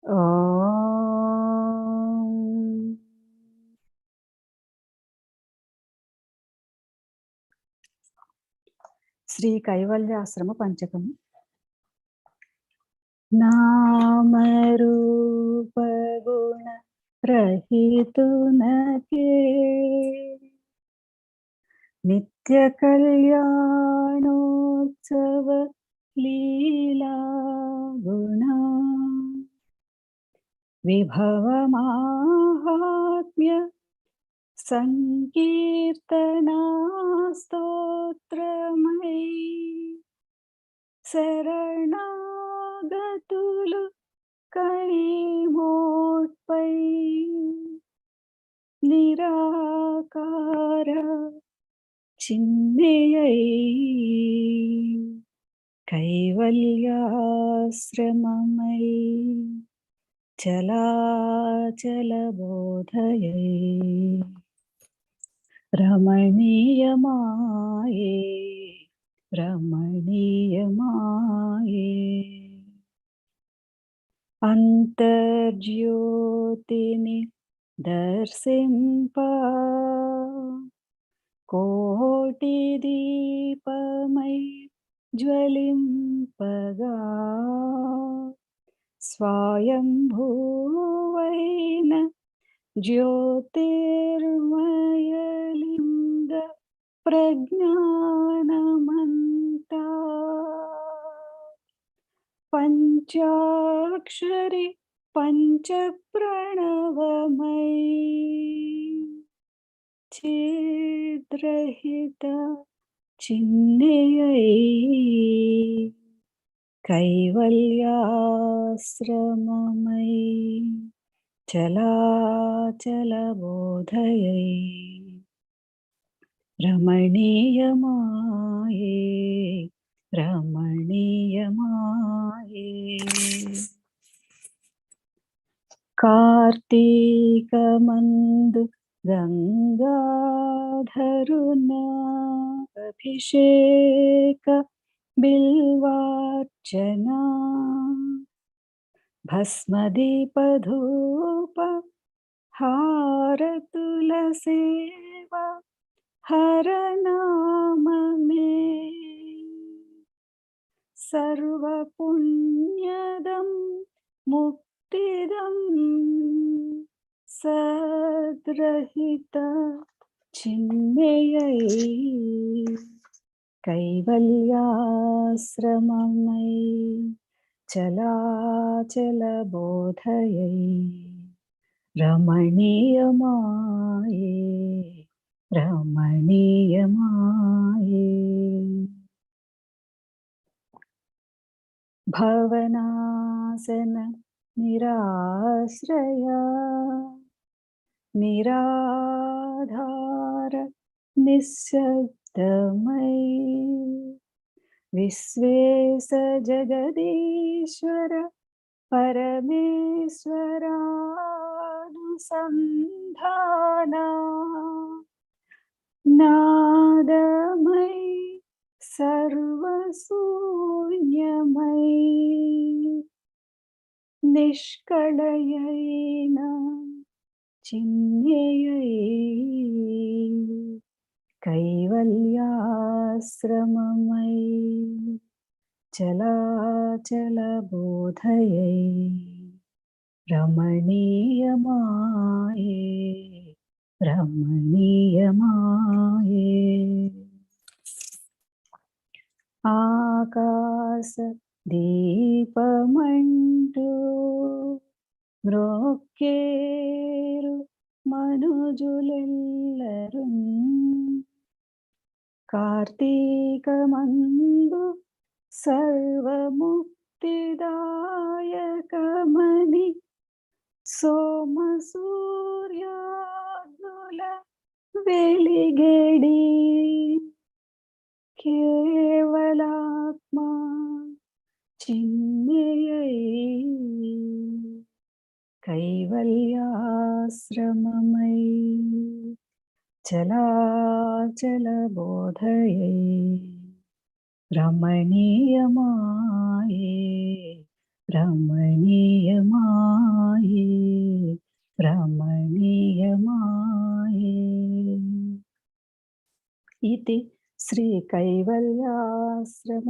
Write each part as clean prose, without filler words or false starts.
ఓం శ్రీ కైవల్యాశ్రమ పంచకం. నామరూప గుణ రహితునకే నిత్య కళ్యాణోత్సవ లీలా గుణ విభవ మాహాత్మ్య సంకీర్తనా స్తోత్రమై శరణాగతులు కైమోట్పై నిరాకార చిన్మయై కైవల్యాశ్రమమై చలాచల బోధయై రమణీయమాయే రమణీయమాయే అంతర్జ్యోతిని దర్శింప కోటి దీపమై జ్వలింపగా స్వయంభూవైన జ్యోతిర్మయలింగ ప్రజ్ఞానమంతా పంచాక్షరి పంచప్రణవమై ఛేద్రహిత చిన్మయై కైవల్యాశ్రమమై చలాచల బోధయై రమణీయమాయే రమణీయమాయే కార్తీకమందు గంగాధరున అభిషేక బిల్వార్చనా భస్మదీపధూప హారతుల సేవ హరనామమే సర్వపుణ్యదం ముక్తిదం సద్రహిత చిన్మయై కైవల్యాశ్రమమై చలాచల బోధయై రమణీయమాయే రమణీయమాయే భవనాసన నిరాశ్రయ నిరాధార నిశ్శబ్దమై విశ్వేశ జగదీశ్వర పరమేశ్వరానుసంధానా నాదమై సర్వశూన్యమై నిష్కళయైన చిన్మయై కైవల్యాశ్రమమై చలాచల బోధయై రమణీయమాయే రమణీయమాయే ఆకాశ దీపమంటూ మ్రోక్కేరు మనుజులెల్లరు కార్తీకమందు సర్వముక్తిదాయకమని సోమ సూర్యాగ్నుల వెలిగెడి కేవలాత్మా చిన్మయై కైవల్యాశ్రమమై చలాచల బోధయై రమణీయమాయే రమణీయమాయే इति श्रीकैवल्याश्रम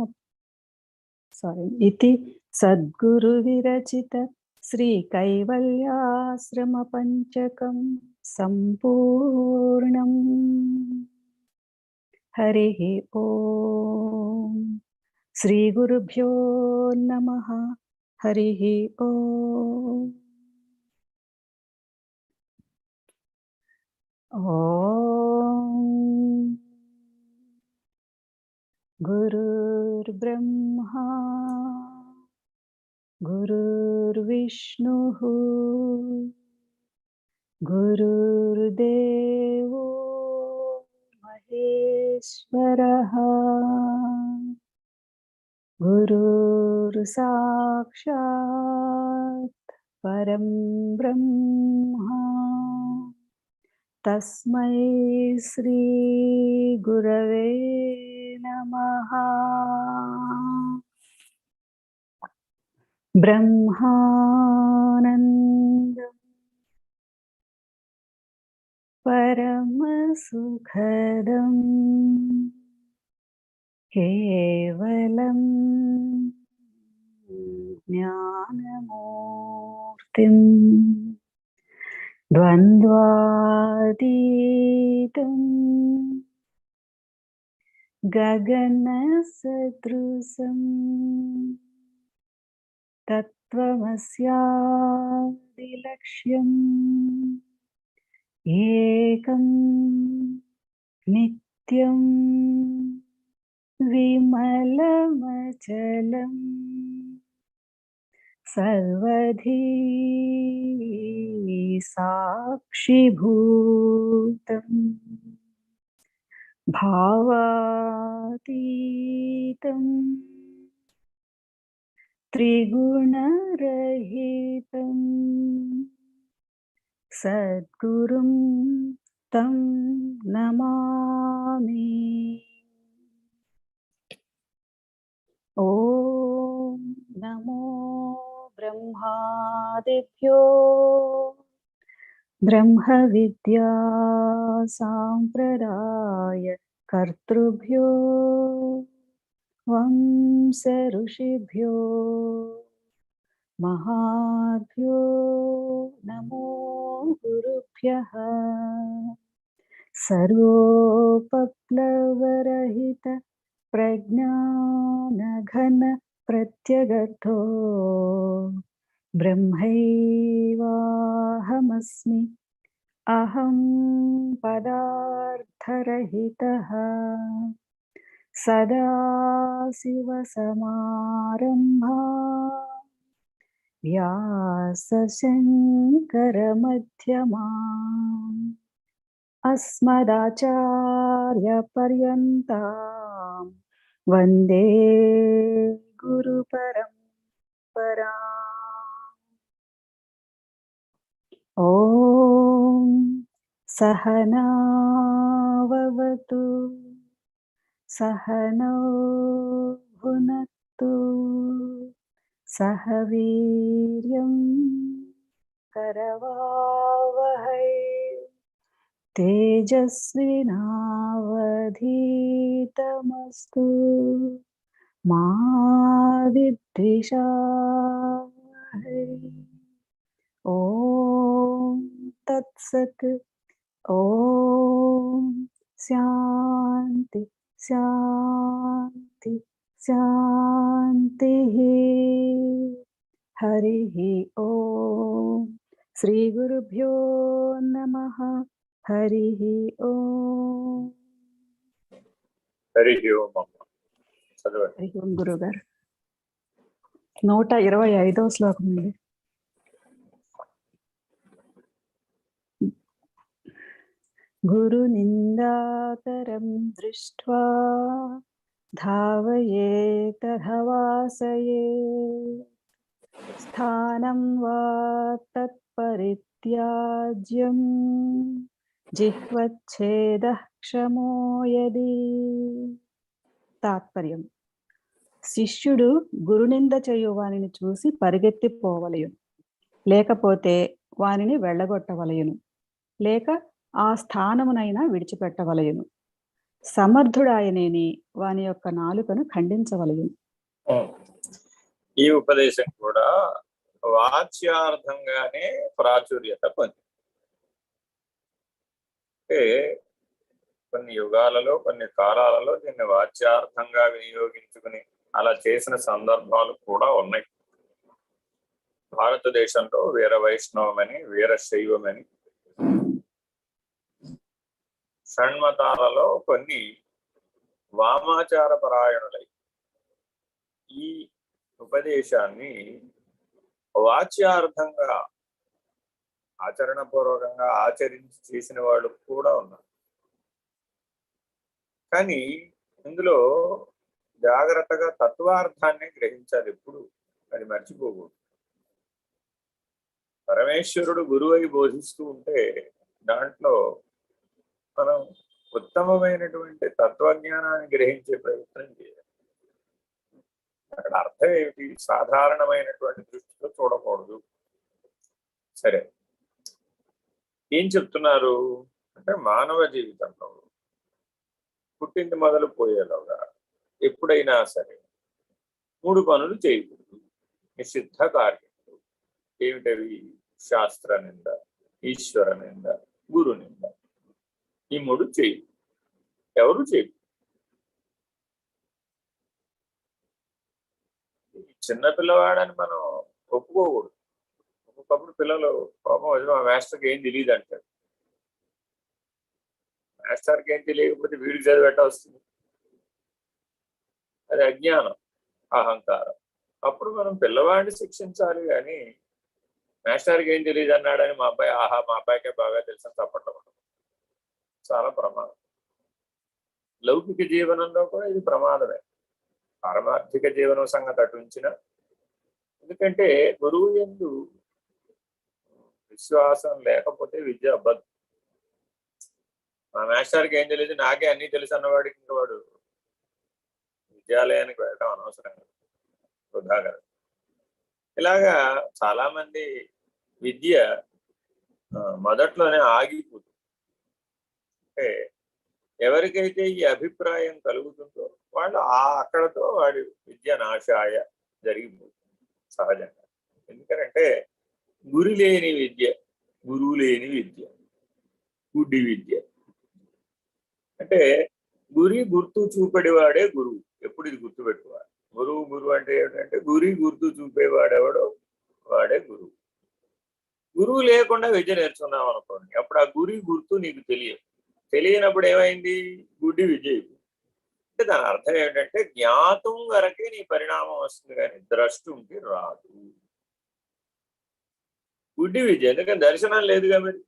इति सद्गुरुविरचित श्रीकैवल्याश्रमपञ्चकं सम्पूर्णम्। हरिः ओम्। श्रीगुरुभ्यो नमः। हरिः ओम्। ओम्। गुरुर्ब्रह्मा गुरुर्विष्णुः गुरुर्देवो महेश्वरः गुरुर्साक्षात् परं ब्रह्मा तस्मै श्री गुरवे नमः। ब्रह्मानन्दं परमसुखदं केवलं ज्ञानमूर्तिं द्वन्द्वातीतं गगनसदृशं तत्त्वमस्यादिलक्ष्यम् एकं नित्यं विमलमचलम् सर्वधी साक्षिभूतम् भावातीतम् त्रिगुणरहितम् सद्गुरुं तं नमामि। ॐ नमो ब्रह्मादिभ्यो ब्रह्मविद्या साम्प्रदाय कर्तृभ्यो वंश ऋषिभ्यो महाभ्यो नमो गुरुभ्यः। सर्वोपप्लवरहित प्रज्ञानघन प्रत्यगर्थो ब्रह्मैवाहमस्मि। अहं पदार्थरहितः सदाशिवसमारम्भा व्यासशङ्करमध्यमाम् अस्मदाचार्यपर्यन्तां वन्दे गुरुपरम्पराम्। ॐ सहनाववतु सहनौ भुनक्तु सह वीर्यं करवावहै तेजस्विनावधीतमस्तु मा विद्विषावहै। ॐ तत्सत्। ॐ शान्ति शान्ति शान्तिः। हरिः ॐ। श्रीगुरुभ्यो नमः। हरिः ॐ। हरिः ओम अम्मा చదవండి. హరి ఓం గురుగారు. 125వ శ్లోకం అండి. గురు నిందాకరం దృష్ట్వా ధావయేతధవాసయే స్థానం వా తత్పరిత్యాజ్యం జిహ్వచ్ఛేదః క్షమో యది. తాత్పర్యం: శిష్యుడు గురునింద చేయు వానిని చూసి పరిగెత్తిపోవలయును, లేకపోతే వానిని వెళ్ళగొట్టవలయును, లేక ఆ స్థానమునైనా విడిచిపెట్టవలయును. సమర్థుడాయనేని వాని యొక్క నాలుకను ఖండించవలెను. ఈ ఉపదేశం కూడా వాచ్యార్థంగానే ప్రాచుర్యత పొంది. అంటే కొన్ని యుగాలలో కొన్ని కాలాలలో దీన్ని వాచ్యార్థంగా వినియోగించుకుని అలా చేసిన సందర్భాలు కూడా ఉన్నాయి. భారతదేశంలో వీర వైష్ణవమని, వీరశైవమని, షణ్మతాలలో కొన్ని వామాచార పరాయణులై ఈ ఉపదేశాన్ని వాచ్యార్థంగా ఆచరణపూర్వకంగా ఆచరించి చేసిన వాళ్ళు కూడా ఉన్నారు. కానీ ఇందులో జాగ్రత్తగా తత్వార్థాన్ని గ్రహించాలి. ఎప్పుడు అది మర్చిపోకూడదు. పరమేశ్వరుడు గురువై బోధిస్తూ ఉంటే దాంట్లో మనం ఉత్తమమైనటువంటి తత్వజ్ఞానాన్ని గ్రహించే ప్రయత్నం చేయాలి. అక్కడ అర్థం ఏమిటి? సాధారణమైనటువంటి దృష్టితో చూడకూడదు. సరే, ఏం చెప్తున్నారు అంటే మానవ జీవితంలో పుట్టింది మొదలు పోయేలోగా ఎప్పుడైనా సరే 3 పనులు చేయకూడదు. నిషిద్ధ కార్యములు ఏమిటవి? శాస్త్ర నింద, ఈశ్వర నింద, గురు నింద. ఈ 3 చేయు. ఎవరు చేయు? చిన్నపిల్లవాడని మనం ఒప్పుకోకూడదు. ఒక్కొక్కప్పుడు పిల్లలు పాపం అది మా మాస్టర్కి ఏం తెలియదు అంటారు. మాస్టర్కి ఏం తెలియకపోతే వీడికి చదివేట వస్తుంది. అది అజ్ఞానం, అహంకారం. అప్పుడు మనం పిల్లవాడిని శిక్షించాలి. కానీ మాస్టర్కి ఏం తెలియదు అన్నాడని మా అబ్బాయి మా అబ్బాయికే బాగా తెలిసిన తప్పటం చాలా ప్రమాదం. లౌకిక జీవనంలో కూడా ఇది ప్రమాదమే. పారమార్థిక జీవనం సంగతి అటుంచిన. ఎందుకంటే గురువు యందు విశ్వాసం లేకపోతే విద్య అబ్బద్దు. మా మాస్టర్కి ఏం తెలియదు, నాకే అన్నీ తెలుసు అన్నవాడికి ఇంకా వాడు విద్యాలయానికి వెళ్ళడం అనవసరం, వృధాగా. ఇలాగా చాలా మంది విద్య మొదట్లోనే ఆగిపోతుంది. అంటే ఎవరికైతే ఈ అభిప్రాయం కలుగుతుందో వాళ్ళు అక్కడతో వాడి విద్య నాశాయ జరిగిపోతుంది సహజంగా. ఎందుకంటే గురి లేని విద్య, గురువు లేని విద్య, గుడ్డి విద్య. అంటే గురి గుర్తు చూపెడివాడే గురువు. ఎప్పుడు ఇది గుర్తుపెట్టుకోవాలి. గురువు అంటే ఏమిటంటే గురి గుర్తు చూపేవాడెవడో వాడే గురువు. గురువు లేకుండా విద్య నేర్చుకున్నాం అనుకోండి, అప్పుడు ఆ గురి గుర్తు నీకు తెలియనప్పుడు ఏమైంది? గుడ్డి విద్య. అంటే దాని అర్థం ఏమిటంటే జ్ఞాతం వరకే నీ పరిణామం వస్తుంది, కానీ ద్రష్టుంకి రాదు. గుడ్డి విద్య. ఎందుకంటే దర్శనం లేదుగా, మరి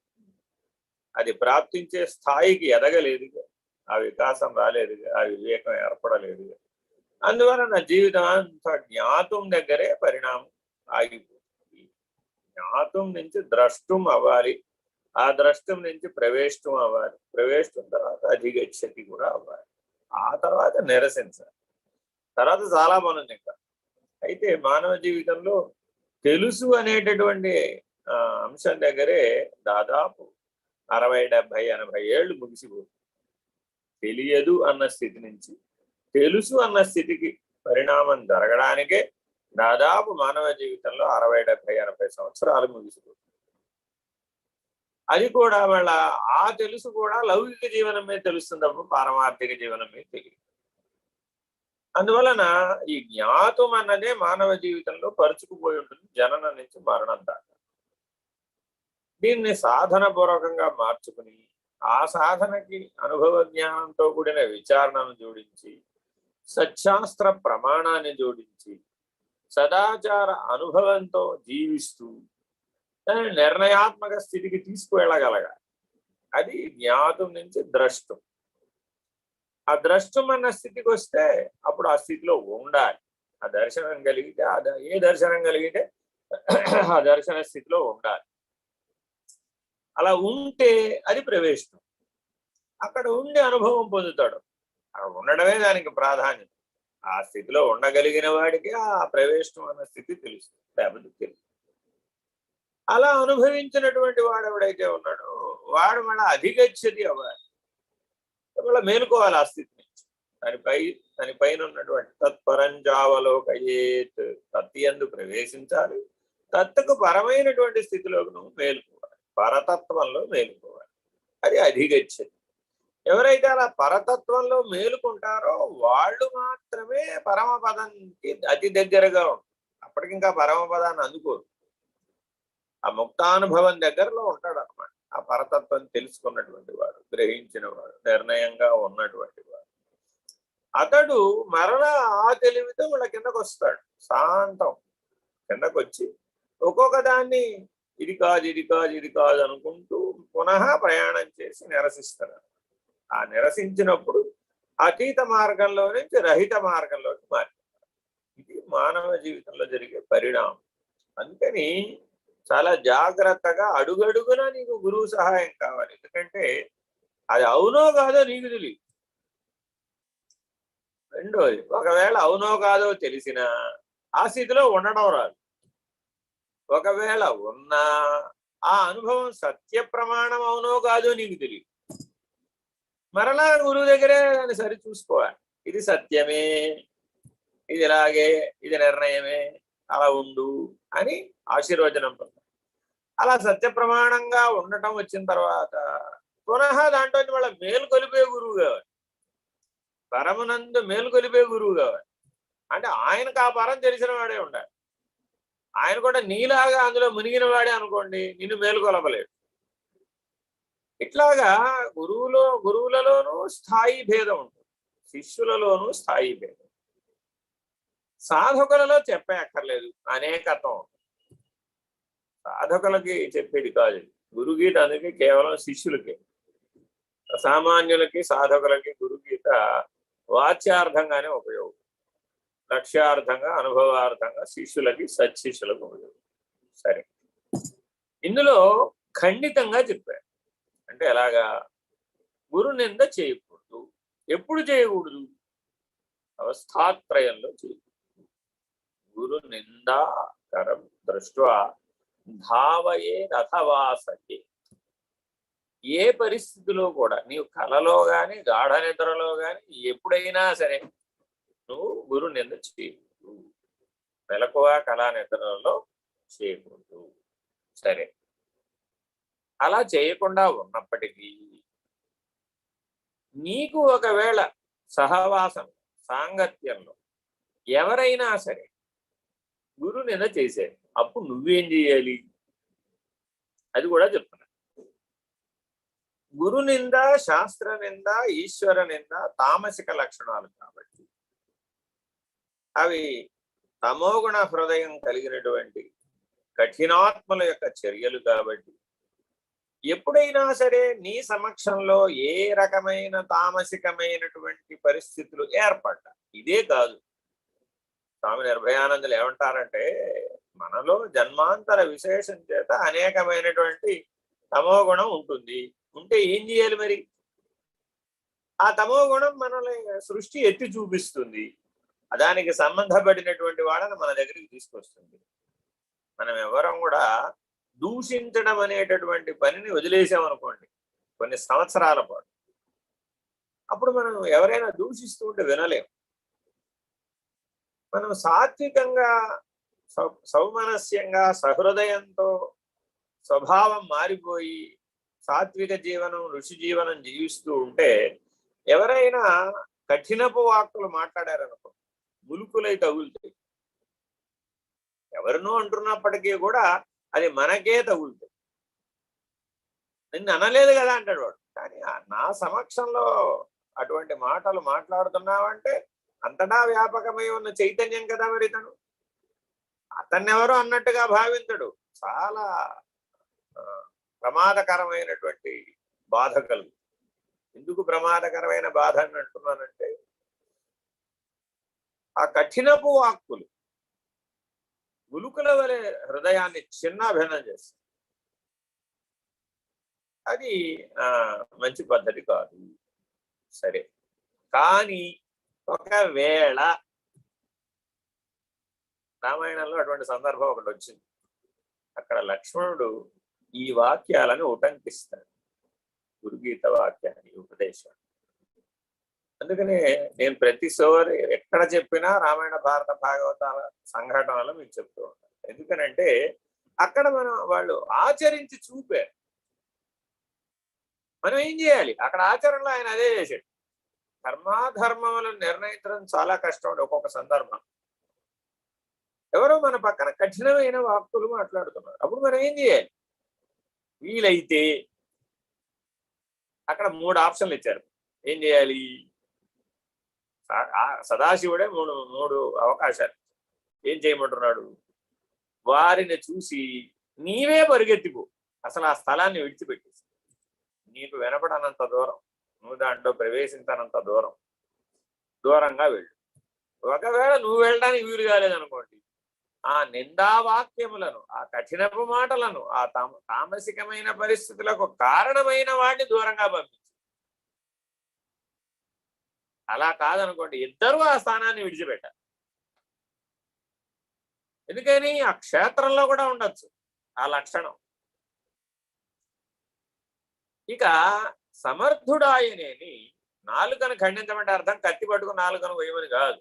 అది ప్రాప్తించే స్థాయికి ఎదగలేదుగా, ఆ వికాసం రాలేదుగా, ఆ వివేకం ఏర్పడలేదుగా. అందువల్ల నా జీవితం అంతా జ్ఞాతం దగ్గరే పరిణామం ఆగిపోతుంది. జ్ఞాతం నుంచి ద్రష్టం అవ్వాలి, ఆ ద్రష్టం నుంచి ప్రవేశం అవ్వాలి, ప్రవేశం తర్వాత అధిగచ్చతి కూడా అవ్వాలి, ఆ తర్వాత నిరసించాలి. తర్వాత చాలా పనుంది ఇంకా. అయితే మానవ జీవితంలో తెలుసు అనేటటువంటి అంశం దగ్గరే దాదాపు 60, 70, 80 ఏళ్ళు ముగిసిపోతుంది. తెలియదు అన్న స్థితి నుంచి తెలుసు అన్న స్థితికి పరిణామం జరగడానికే దాదాపు మానవ జీవితంలో 60, 70, 80 సంవత్సరాలు ముగిసిపోతుంది. అది కూడా వాళ్ళ ఆ తెలుసు కూడా లౌకిక జీవనం మీద తెలుస్తుంది తప్ప పారమార్థిక జీవనం మీద తెలియదు. అందువలన ఈ జ్ఞాతం అన్నదే మానవ జీవితంలో పరుచుకుపోయి ఉంటుంది జననం నుంచి మరణం దాకా. దీన్ని సాధన పూర్వకంగా మార్చుకుని ఆ సాధనకి అనుభవ జ్ఞానంతో కూడిన విచారణను జోడించి, సత్శాస్త్ర ప్రమాణాన్ని జోడించి, సదాచార అనుభవంతో జీవిస్తూ దాన్ని నిర్ణయాత్మక స్థితికి తీసుకువెళ్ళగలగాలి. అది జ్ఞాతం నుంచి ద్రష్టం. ఆ ద్రష్టం అన్న స్థితికి వస్తే అప్పుడు ఆ స్థితిలో ఉండాలి. ఆ దర్శనం కలిగితే ఏ దర్శనం కలిగితే ఆ దర్శన స్థితిలో ఉండాలి. అలా ఉంటే అది ప్రవేశం. అక్కడ ఉండి అనుభవం పొందుతాడు. అక్కడ ఉండడమే దానికి ప్రాధాన్యం. ఆ స్థితిలో ఉండగలిగిన వాడికి ఆ ప్రవేశం అన్న స్థితి తెలుస్తుంది, లేకపోతే తెలుసు. అలా అనుభవించినటువంటి వాడు ఎవడైతే ఉన్నాడో వాడు మన అధిగచ్చతి అవ్వాలి. మళ్ళీ మేలుకోవాలి ఆ స్థితి నుంచి. దాని పైన ఉన్నటువంటి తత్పరంజావలోకయేత్, తత్తి యందు ప్రవేశించాలి. తత్తుకు పరమైనటువంటి స్థితిలోకి నువ్వు మేలుకోవాలి, పరతత్వంలో మేలుకోవాలి. అది అధిగచ్చతి. ఎవరైతే అలా పరతత్వంలో మేలుకుంటారో వాళ్ళు మాత్రమే పరమపదానికి అతి దగ్గరగా ఉంటారు. అప్పటికింకా పరమపదాన్ని అందుకోరు. ఆ ముక్తానుభవం దగ్గరలో ఉంటాడు అనమాట. ఆ పరతత్వం తెలుసుకున్నటువంటి వాడు, గ్రహించిన వాడు, నిర్ణయంగా ఉన్నటువంటి వాడు. అతడు మరలా ఆ తెలివితో వాళ్ళ కిందకు వస్తాడు. శాంతం కిందకు వచ్చి ఒక్కొక్క దాన్ని ఇది కాదు ఇది కాదు ఇది కాదు అనుకుంటూ పునః ప్రయాణం చేసి నిరసిస్తాడు. ఆ నిరసించినప్పుడు అతీత మార్గంలో నుంచి రహిత మార్గంలోకి మారిపోతాడు. ఇది మానవ జీవితంలో జరిగే పరిణామం. అందుకని చాలా జాగ్రత్తగా అడుగడుగునా నీకు గురువు సహాయం కావాలి. ఎందుకంటే అది అవునో కాదో నీకు తెలియదు. రెండోది, ఒకవేళ అవునో కాదో తెలిసినా ఆ స్థితిలో ఉండడం రాదు. ఒకవేళ ఉన్నా ఆ అనుభవం సత్య ప్రమాణం అవునో కాదో నీకు తెలియదు. మరలా గురువు దగ్గరే దాన్ని సరి చూసుకోవాలి. ఇది సత్యమే, ఇది ఇలాగే, ఇది నిర్ణయమే, అలా ఉండు అని ఆశీర్వచనం పొందాలి. అలా సత్య ప్రమాణంగా ఉండటం వచ్చిన తర్వాత పునః దాంట్లో వాళ్ళ మేలుకొలిపే గురువు కావాలి. పరమునందు మేలుకొలిపే గురువు కావాలి. అంటే ఆయనకు ఆ పరం తెలిసిన వాడే ఉండాలి. ఆయన కూడా నీలాగా అందులో మునిగిన వాడే అనుకోండి, నిన్ను మేలుకొలపలేడు. ఇట్లాగా గురువులలోనూ స్థాయి భేదం ఉంటుంది, శిష్యులలోనూ స్థాయి భేదం. సాధకులలో చెప్పే అక్కర్లేదు, అనేకత్వం ఉంటుంది. సాధకులకి చెప్పేది కాదు గురుగీత. అందుకే కేవలం శిష్యులకే, సామాన్యులకి సాధకులకి గురుగీత వాచ్యార్థంగానే ఉపయోగం. లక్ష్యార్థంగా, అనుభవార్థంగా శిష్యులకి సత్శిష్యులకు ఉపయోగం. సరే, ఇందులో ఖండితంగా చెప్పారు. అంటే ఎలాగా? గురు నింద చేయకూడదు. ఎప్పుడు చేయకూడదు? అవస్థాత్రయంలో చేయకూడదు. గురు నిందాకరం దృష్ట్యా ధావయే రథవాసకే. ఏ పరిస్థితిలో కూడా నీవు కలలో గాని గాఢ నిద్రలో గాని ఎప్పుడైనా సరే నువ్వు గురు నింద చేయకూడదు. మెలకువ కళా నిద్రలో చేయకూడదు. సరే, అలా చేయకుండా ఉన్నప్పటికీ నీకు ఒకవేళ సహవాసం సాంగత్యంలో ఎవరైనా సరే గురు నింద చేసేది, అప్పుడు నువ్వేం చేయాలి? అది కూడా చెప్తున్నా. గురు నింద, శాస్త్ర నింద, ఈశ్వర నింద తామసిక లక్షణాలు కాబట్టి అవి తమోగుణ హృదయం కలిగినటువంటి కఠినాత్మల యొక్క చర్యలు కాబట్టి ఎప్పుడైనా సరే నీ సమక్షంలో ఏ రకమైన తామసికమైనటువంటి పరిస్థితులు ఏర్పడ్డా, ఇదే కాదు, స్వామి నిర్భయానందులు ఏమంటారంటే మనలో జన్మాంతర విశేషం చేత అనేకమైనటువంటి తమోగుణం ఉంటుంది. ఉంటే ఏం చేయాలి మరి? ఆ తమోగుణం మనల్ని సృష్టి ఎత్తి చూపిస్తుంది, దానికి సంబంధపడినటువంటి వాళ్ళని మన దగ్గరికి తీసుకొస్తుంది. మనం ఎవరం కూడా దూషించడం అనేటటువంటి పనిని వదిలేసామనుకోండి కొన్ని సంవత్సరాల పాటు, అప్పుడు మనం ఎవరైనా దూషిస్తూ ఉంటే వినలేం. మనం సాత్వికంగా, సౌమనస్యంగా, సహృదయంతో స్వభావం మారిపోయి సాత్విక జీవనం, ఋషి జీవనం జీవిస్తూ ఉంటే ఎవరైనా కఠినపు వాక్కులు మాట్లాడారనుకో ములుకులై తగులుతాయి. ఎవరినో అంటున్నప్పటికీ కూడా అది మనకే తగులుతాయి. నిన్ను అనలేదు కదా అంటాడు వాడు, కానీ నా సమక్షంలో అటువంటి మాటలు మాట్లాడుతున్నావంటే అంతటా వ్యాపకమై ఉన్న చైతన్యం కదా మరి తను. అతన్నెవరో అన్నట్టుగా భావించడు. చాలా ప్రమాదకరమైనటువంటి బాధ కలుగు. ఎందుకు ప్రమాదకరమైన బాధ అని అంటున్నానంటే ఆ కఠినపు వాక్కులు గులుకుల వలె హృదయాన్ని చిన్నాభిన్నం చేస్తాయి. అది మంచి పద్ధతి కాదు. సరే, కానీ ఒకవేళ రామాయణంలో అటువంటి సందర్భం ఒకటి వచ్చింది. అక్కడ లక్ష్మణుడు ఈ వాక్యాలను ఉటంకిస్తాడు, గురుగీత వాక్యాన్ని, ఉపదేశం. అందుకనే నేను ప్రతిసారి ఎక్కడ చెప్పినా రామాయణ భారత భాగవతాల సంఘటనలు మీకు చెప్తూ ఉంటాను. ఎందుకనంటే అక్కడ వాళ్ళు ఆచరించి చూపారు. మనం ఏం చేయాలి? అక్కడ ఆచరణలో ఆయన అదే చేశాడు. ధర్మాధర్మములను నిర్ణయించడం చాలా కష్టం ఒక్కొక్క సందర్భం. ఎవరో మన పక్కన కఠినమైన వాక్కులు మాట్లాడుతున్నారు. అప్పుడు మనం ఏం చేయాలి? వీలైతే అక్కడ 3 ఆప్షన్లు ఇచ్చారు. ఏం చేయాలి? సదాశివుడే మూడు అవకాశాలు. ఏం చేయమంటున్నాడు? వారిని చూసి నీవే పరిగెత్తిపో, అసలు ఆ స్థలాన్ని విడిచిపెట్టేసి, నీకు వినపడనంత దూరం, నువ్వు దాంట్లో ప్రవేశించనంత దూరంగా వెళ్ళు. ఒకవేళ నువ్వు వెళ్ళడానికి వీలు కాలేదనుకోండి, ఆ నిందావాక్యములను, ఆ కఠినపు మాటలను, ఆ తామసికమైన పరిస్థితులకు కారణమైన వాడిని దూరంగా పంపించు. అలా కాదనుకోండి, ఇద్దరూ ఆ స్థానాన్ని విడిచిపెట్టారు. ఎందుకని? ఆ క్షేత్రంలో కూడా ఉండొచ్చు ఆ లక్షణం. ఇక సమర్థుడాయనేని నాలుకను ఖండించమంటే అర్థం కత్తి పట్టుకుని నాలుకను వేయమని కాదు.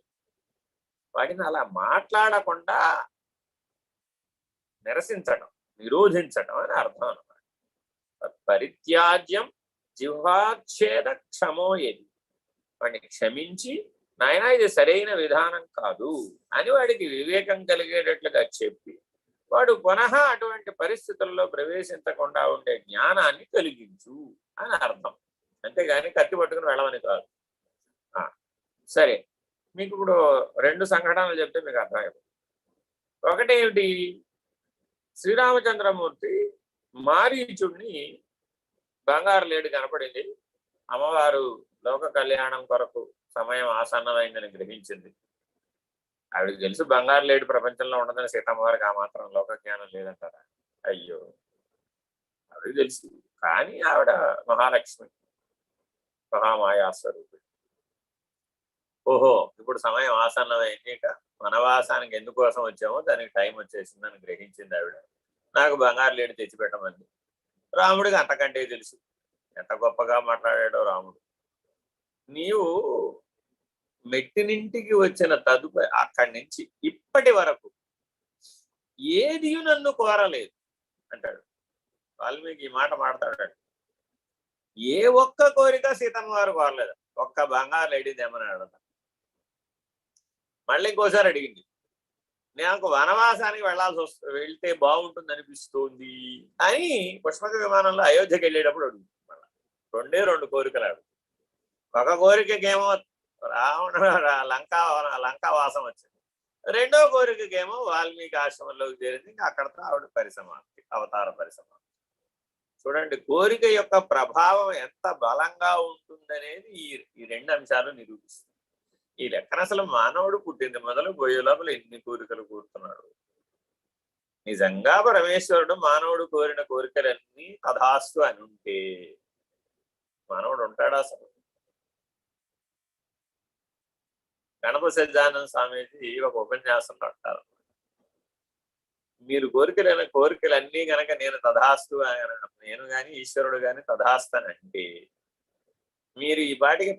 వాటిని అలా మాట్లాడకుండా నిరసించడం, నిరోధించడం అని అర్థం అన్నమాట. పరిత్యాజ్యం జిహ్వాచ్ఛేద క్షమోయేది. వాడిని క్షమించి, నాయన ఇది సరైన విధానం కాదు అని వాడికి వివేకం కలిగేటట్లుగా చెప్పి, వాడు పునః అటువంటి పరిస్థితుల్లో ప్రవేశించకుండా ఉండే జ్ఞానాన్ని కలిగించు అని అర్థం. అంతేగాని కత్తి పట్టుకుని వెళ్ళమని కాదు. సరే, మీకు ఇప్పుడు 2 సంఘటనలు చెప్తే మీకు అర్థమైపోతుంది. ఒకటేమిటి? శ్రీరామచంద్రమూర్తి మారీచుడిని బంగారు లేడు కనపడింది, అమ్మవారు లోక కళ్యాణం కొరకు సమయం ఆసన్నమైందని గ్రహించింది. ఆవిడకి తెలుసు బంగారు లేడు ప్రపంచంలో ఉండదని. సీతమ్మవారికి ఆ మాత్రం లోక జ్ఞానం లేదంటారా? అయ్యో, ఆవిడకి తెలుసు. కానీ ఆవిడ మహాలక్ష్మి, మహామాయా స్వరూపిణి. ఓహో, ఇప్పుడు సమయం ఆసన్నమైంది, ఇక వనవాసానికి ఎందుకోసం వచ్చామో దానికి టైం వచ్చేసిందని గ్రహించింది ఆవిడ. నాకు బంగారు లేడు తెచ్చిపెట్టమంది. రాముడికి అంతకంటే తెలుసు. ఎంత గొప్పగా మాట్లాడాడో రాముడు. నీవు మెట్టినింటికి వచ్చిన తదుపరి అక్కడి నుంచి ఇప్పటి వరకు ఏది నన్ను కోరలేదు అంటాడు వాల్మీకి. ఈ మాట మాట్లాడాడు. ఏ ఒక్క కోరిక సీతమ్మ వారు కోరలేదు. ఒక్క బంగారు లేడీ తెమ్మని అడగదు. మళ్ళీ ఇంకోసారి అడిగింది, నాకు వనవాసానికి వెళ్తే బాగుంటుంది అనిపిస్తుంది అని పుష్పక విమానంలో అయోధ్యకి వెళ్ళేటప్పుడు అడుగుతుంది. మళ్ళీ 2 కోరికలు అడుగు. ఒక కోరికకేమో రావణ లంకావాసం వచ్చింది. 2వ కోరికకేమో వాల్మీకి ఆశ్రమంలోకి చేరింది. ఇంకా అక్కడతో ఆవిడ పరిసమాప్తి, అవతార పరిసమాప్తి. చూడండి, కోరిక యొక్క ప్రభావం ఎంత బలంగా ఉంటుందనేది ఈ 2 అంశాలు నిరూపిస్తుంది. ఈ లెక్కన అసలు మానవుడు పుట్టింది మొదలు పోయే లోపల ఎన్ని కోరికలు కోరుతున్నాడు. నిజంగా పరమేశ్వరుడు మానవుడు కోరిన కోరికలన్నీ తథాస్తు అని ఉంటే మానవుడు ఉంటాడా? అసలు గణపతి సజ్జానంద స్వామీజీ ఒక ఉపన్యాసంలో అంటారు, మీరు కోరికలన్నీ గనక నేను తథాస్తు నేను గాని ఈశ్వరుడు గాని తథాస్తు అని అంటే మీరు ఈ పాటికి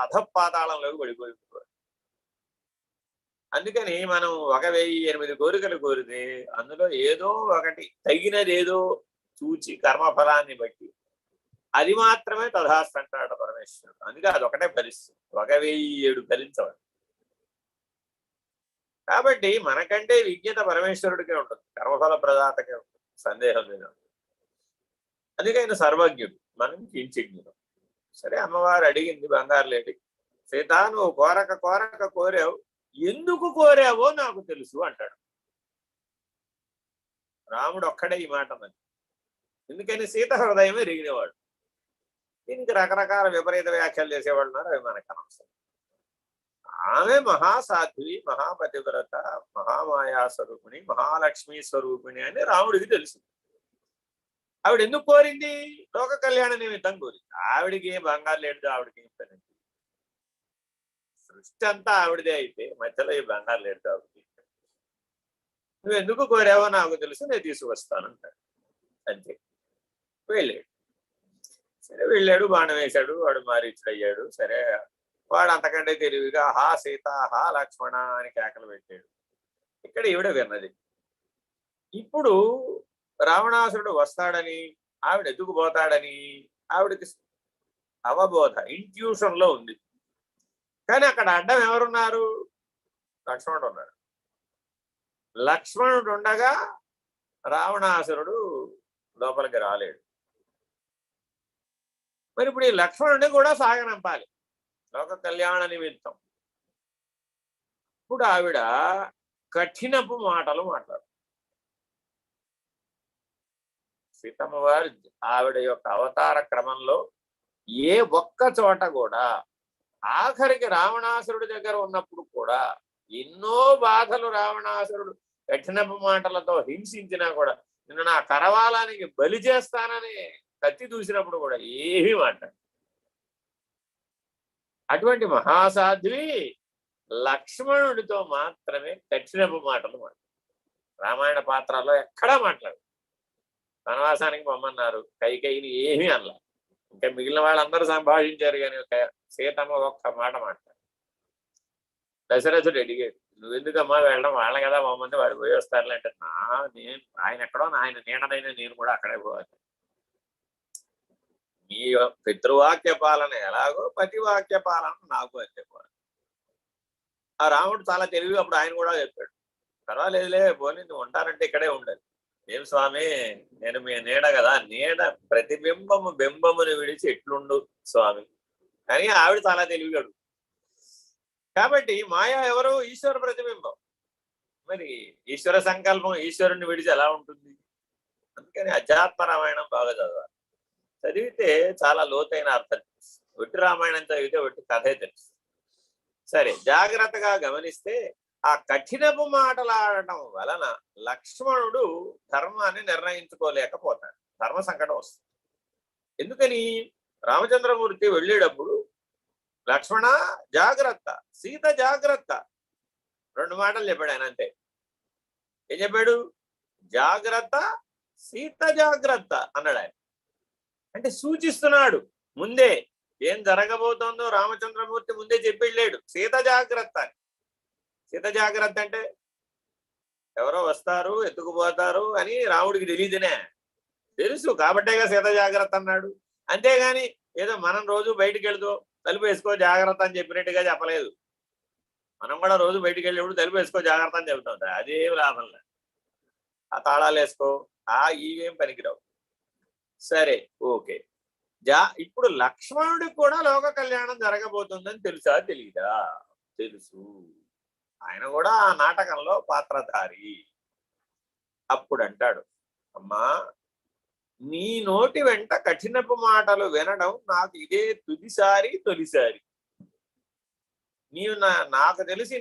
అధపాతాళంలోకి పడిపోయిపోయారు. అందుకని మనం 1008 కోరికలు కోరితే అందులో ఏదో ఒకటి తగినదేదో చూచి కర్మఫలాన్ని బట్టి అది మాత్రమే తథాస్తు అంటాడు పరమేశ్వరుడు. అందుకే అదొకటే ఫలిస్తుంది, 1007 ఫలించవాలి. కాబట్టి మనకంటే విజ్ఞత పరమేశ్వరుడికే ఉంటుంది, కర్మఫల ప్రదాతకే ఉంటుంది, సందేహం లేదు. అందుకే ఆయన సర్వజ్ఞుడు, మనం కించిజ్ఞుడు. సరే, అమ్మవారు అడిగింది బంగారు లేడి. సీత, నువ్వు కోరక కోరావు, ఎందుకు కోరావో నాకు తెలుసు అంటాడు రాముడు. ఒక్కడే ఈ మాట మరి. ఎందుకని? సీత హృదయమే రిగినవాడు. దీనికి రకరకాల విపరీత వ్యాఖ్యలు చేసేవాళ్ళు ఉన్నారు, అవి మనకు అనవసరం. ఆమె మహాసాధ్వి, మహాపతివ్రత, మహామాయా స్వరూపిణి, మహాలక్ష్మీ స్వరూపిణి అని రాముడికి తెలుసు. ఆవిడ ఎందుకు కోరింది? లోక కళ్యాణ నిమిత్తం కోరింది. ఆవిడికి ఏం బంగారు లేదు, ఆవిడకి ఏం పని. సృష్టి అంతా ఆవిడదే అయితే మధ్యలో ఈ బంగారు లేదు ఆవిడకి. నువ్వు ఎందుకు కోరావో నాకు తెలుసు, నేను తీసుకొస్తానంటాడు. అంతే. వెళ్ళాడు. సరే, వెళ్ళాడు, బాణం వేశాడు, వాడు మారీచుడు అయ్యాడు. సరే, వాడు అంతకంటే తెలివిగా హా సీత హా లక్ష్మణ అని కేకలు పెట్టాడు. ఇక్కడ ఈవిడ విన్నది. ఇప్పుడు రావణాసురుడు వస్తాడని, ఆవిడ ఎత్తుకుపోతాడని ఆవిడకి అవబోధ, ఇంట్యూషన్ లో ఉంది. కానీ అక్కడ అడ్డం ఎవరున్నారు? లక్ష్మణుడు ఉన్నాడు. లక్ష్మణుడు ఉండగా రావణాసురుడు లోపలికి రాలేడు. మరి ఇప్పుడు ఈ లక్ష్మణుడిని కూడా సాగనంపాలి లోక కళ్యాణ నిమిత్తం. ఇప్పుడు ఆవిడ కఠినపు మాటలు మాట్లాడు. సీతమ్మ వారు ఆవిడ యొక్క అవతార క్రమంలో ఏ ఒక్క చోట కూడా, ఆఖరికి రావణాసురుడి దగ్గర ఉన్నప్పుడు కూడా ఎన్నో బాధలు రావణాసురుడు కఠినపు మాటలతో హింసించినా కూడా, నిన్ను నా కరవాలానికి బలి చేస్తానని కత్తి దూసినప్పుడు కూడా ఏమీ మాట్లాడు. అటువంటి మహాసాధ్వి లక్ష్మణుడితో మాత్రమే కఠినపు మాటలు మాట్లాడు. రామాయణ పాత్రలో ఎక్కడా మాట్లాడు. వనవాసానికి పొమ్మన్నారు, కైకేయిని ఏమీ అనలా. ఇంకా మిగిలిన వాళ్ళందరూ సంభాషించారు కానీ సీతమ్మ ఒక్క మాట మాట్లాడు. దశరథుడు అడిగాడు, నువ్వెందుకమ్మా వెళ్ళడం, వాళ్ళ కదా మమ్మంది వాడు పోయి వస్తారులే అంటే, నేను ఆయన ఎక్కడో ఆయన నీడనైనా నేను కూడా అక్కడే పోవాలి. నీ పితృవాక్య పాలన ఎలాగో పతివాక్య పాలన నాకు అంతే పోవాలి. ఆ రాముడు చాలా తెలివి, అప్పుడు ఆయన కూడా చెప్పాడు, పర్వాలేదులే పోనీ నువ్వు ఉంటానంటే ఇక్కడే ఉండాలి. ఏం స్వామి, నేను మీ నీడ కదా, నీడ ప్రతిబింబము బింబమును విడిచి ఎట్లుండు స్వామి అని ఆవిడ చాలా తెలివిగాడు. కాబట్టి మాయా ఎవరు? ఈశ్వర ప్రతిబింబం. మరి ఈశ్వర సంకల్పం ఈశ్వరుని విడిచి ఎలా ఉంటుంది? అందుకని అధ్యాత్మ రామాయణం బాగా చదవాలి. చదివితే చాలా లోతైన అర్థం. ఒట్టి రామాయణం చదివితే ఒట్టి కథే తెలుసు. సరే, జాగ్రత్తగా గమనిస్తే ఆ కఠినపు మాటలాడటం వలన లక్ష్మణుడు ధర్మాన్ని నిర్ణయించుకోలేకపోతాడు. ధర్మ సంకటం వస్తుంది. ఎందుకని? రామచంద్రమూర్తి వెళ్ళేటప్పుడు లక్ష్మణ జాగ్రత్త, సీత జాగ్రత్త, 2 మాటలు చెప్పాడు ఆయన. అంతే. ఏం చెప్పాడు? జాగ్రత్త, సీత జాగ్రత్త అన్నాడు ఆయన. అంటే సూచిస్తున్నాడు ముందే ఏం జరగబోతోందో. రామచంద్రమూర్తి ముందే చెప్పిళ్ళాడు సీత జాగ్రత్త అని. సీత జాగ్రత్త అంటే ఎవరో వస్తారు ఎత్తుకుపోతారు అని రాముడికి తెలియదునే, తెలుసు కాబట్టేగా సీత జాగ్రత్త అన్నాడు. అంతేగాని ఏదో మనం రోజు బయటికి వెళ్తూ తలుపు వేసుకో జాగ్రత్త అని చెప్పినట్టుగా చెప్పలేదు. మనం కూడా రోజు బయటికి వెళ్ళేప్పుడు తలుపు వేసుకో జాగ్రత్త అని చెబుతాం. అదేం లాభం లేదు. ఆ తాళాలు వేసుకో, ఇవేం పనికిరావు. సరే, ఓకే. ఇప్పుడు లక్ష్మణుడికి కూడా లోక కళ్యాణం జరగబోతుందని తెలుసా తెలీదా? తెలుసు. ఆయన కూడా ఆ నాటకంలో పాత్రధారి. అప్పుడు అంటాడు, అమ్మా నీ నోటి వెంట కఠినపు మాటలు వినడం నాకు ఇదే తొలిసారి. నీవు నాకు తెలిసి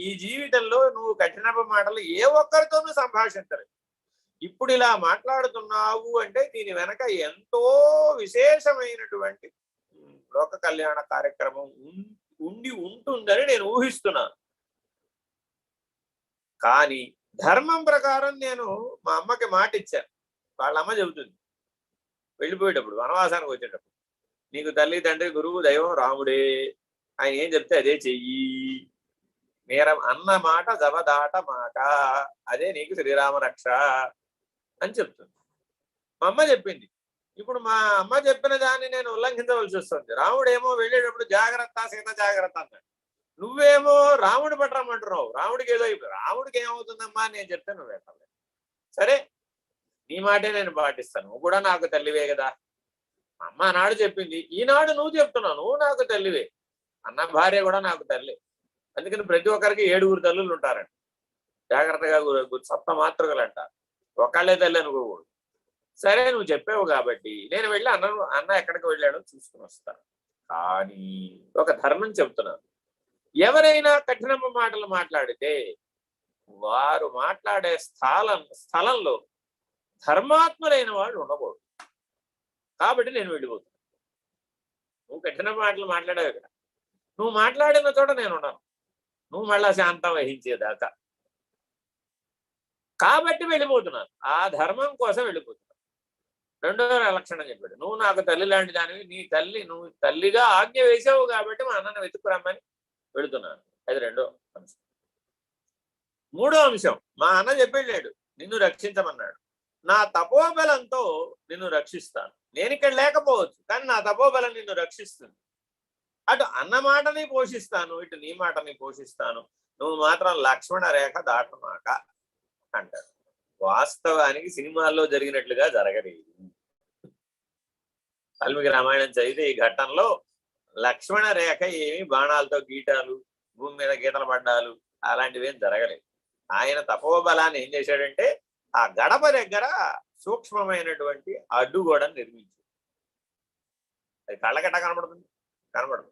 ఈ జీవితంలో నువ్వు కఠినపు మాటలు ఏ ఒక్కరితోనూ సంభాషించలేదు. ఇప్పుడు ఇలా మాట్లాడుతున్నావు అంటే దీని వెనక ఎంతో విశేషమైనటువంటి లోక కళ్యాణ కార్యక్రమం ఉండి ఉంటుందని నేను ఊహిస్తున్నాను. కానీ ధర్మం ప్రకారం నేను మా అమ్మకి మాట ఇచ్చాను. వాళ్ళ అమ్మ చెబుతుంది వెళ్ళిపోయేటప్పుడు, వనవాసానికి వచ్చేటప్పుడు, నీకు తల్లి తండ్రి గురువు దైవం రాముడే, ఆయన ఏం చెప్తే అదే చెయ్యి, నేరం అన్న మాట జవదాట మాట, అదే నీకు శ్రీరామ రక్ష అని చెప్తుంది. మా అమ్మ చెప్పింది. ఇప్పుడు మా అమ్మ చెప్పిన దాన్ని నేను ఉల్లంఘించవలసి వస్తుంది. రాముడేమో వెళ్ళేటప్పుడు జాగ్రత్త సీత జాగ్రత్త అన్నాడు, నువ్వేమో రాముడు పట్టరమ్మంటున్నావు. రాముడికి ఏదో రాముడికి ఏమవుతుందమ్మా నేను చెప్తే నువ్వు పెట్టలేదు. సరే, నీ మాటే నేను పాటిస్తాను, నువ్వు కూడా నాకు తల్లివే కదా. అమ్మ నాడు చెప్పింది, ఈనాడు నువ్వు చెప్తున్నావు, నువ్వు నాకు తల్లివే. అన్న భార్య కూడా నాకు తల్లి. అందుకని ప్రతి ఒక్కరికి 7 తల్లులు ఉంటారంట. జాగ్రత్తగా సప్త మాతృకలు అంటారు. ఒకళ్ళే తల్లి అనుకోకూడదు. సరే, నువ్వు చెప్పావు కాబట్టి నేను వెళ్ళి అన్న ఎక్కడికి వెళ్ళాడో చూసుకుని వస్తాను. కానీ ఒక ధర్మం చెప్తున్నాను, ఎవరైనా కఠినపు మాటలు మాట్లాడితే వారు మాట్లాడే స్థలంలో ధర్మాత్ములైన వాళ్ళు ఉండకూడదు. కాబట్టి నేను వెళ్ళిపోతాను. నువ్వు కఠిన మాటలు మాట్లాడావు ఇక్కడ, నువ్వు మాట్లాడిన చోట నేను ఉన్నాను, నువ్వు మళ్ళా శాంతం వహించేదాకా. కాబట్టి వెళ్ళిపోతున్నాను, ఆ ధర్మం కోసం వెళ్ళిపోతున్నాను. రెండో లక్షణం చెప్పాడు, నువ్వు నాకు తల్లి లాంటి దానివి, నీ తల్లి నువ్వు తల్లిగా ఆజ్ఞ వేసావు కాబట్టి మా అన్నను వెతుక్కురమ్మని వెళుతున్నాను. అది రెండో అంశం. మూడో అంశం, మా అన్న చెప్పాడు నిన్ను రక్షించమన్నాడు. నా తపోబలంతో నిన్ను రక్షిస్తాను. నేను ఇక్కడ లేకపోవచ్చు, కానీ నా తపోబలం నిన్ను రక్షిస్తుంది. అటు అన్న మాటని పోషిస్తాను, ఇటు నీ మాటని పోషిస్తాను. నువ్వు మాత్రం లక్ష్మణ రేఖ దాటమాక అంటాడు. వాస్తవానికి సినిమాల్లో జరిగినట్లుగా జరగలేదు. వాల్మీకి రామాయణం చదివితే ఈ ఘట్టంలో లక్ష్మణ రేఖ ఏమి బాణాలతో గీటాలు, భూమి మీద గీతలు పడ్డాలు అలాంటివి ఏం జరగలేదు. ఆయన తపోబలాన్ని ఏం చేశాడంటే ఆ గడప దగ్గర సూక్ష్మమైనటువంటి అడ్డుగోడను నిర్మించాడు. అది కళ్ళగట్ట కనబడుతుంది, కనబడదు.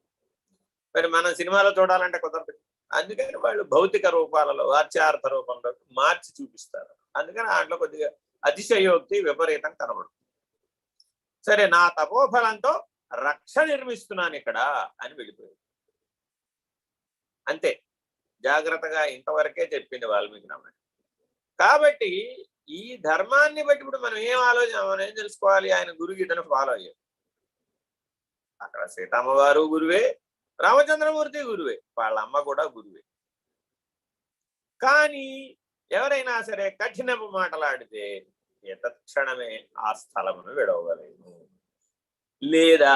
మరి మనం సినిమాలో చూడాలంటే కుదరదు. అందుకని వాళ్ళు భౌతిక రూపాలలో వాచ్యార్థ రూపంలో మార్చి చూపిస్తారు. అందుకని దాంట్లో కొద్దిగా అతిశయోక్తి విపరీతం కనబడుతుంది. సరే, నా తపోఫలంతో రక్ష నిర్మిస్తున్నాను ఇక్కడ అని వెళ్ళిపోయాడు. అంతే, జాగ్రత్తగా ఇంతవరకే చెప్పింది వాల్మీకి రామాయణం. కాబట్టి ఈ ధర్మాన్ని బట్టి ఇప్పుడు మనం మనం ఏం తెలుసుకోవాలి? ఆయన గురుగీతను ఫాలో అయ్యారు. అక్కడ సీతమ్మవారు గురువే, రామచంద్రమూర్తి గురువే, వాళ్ళ అమ్మ కూడా గురువే. కానీ ఎవరైనా సరే కఠినపు మాటలాడితే తత్క్షణమే ఆ స్థలమును విడవగలను, లేదా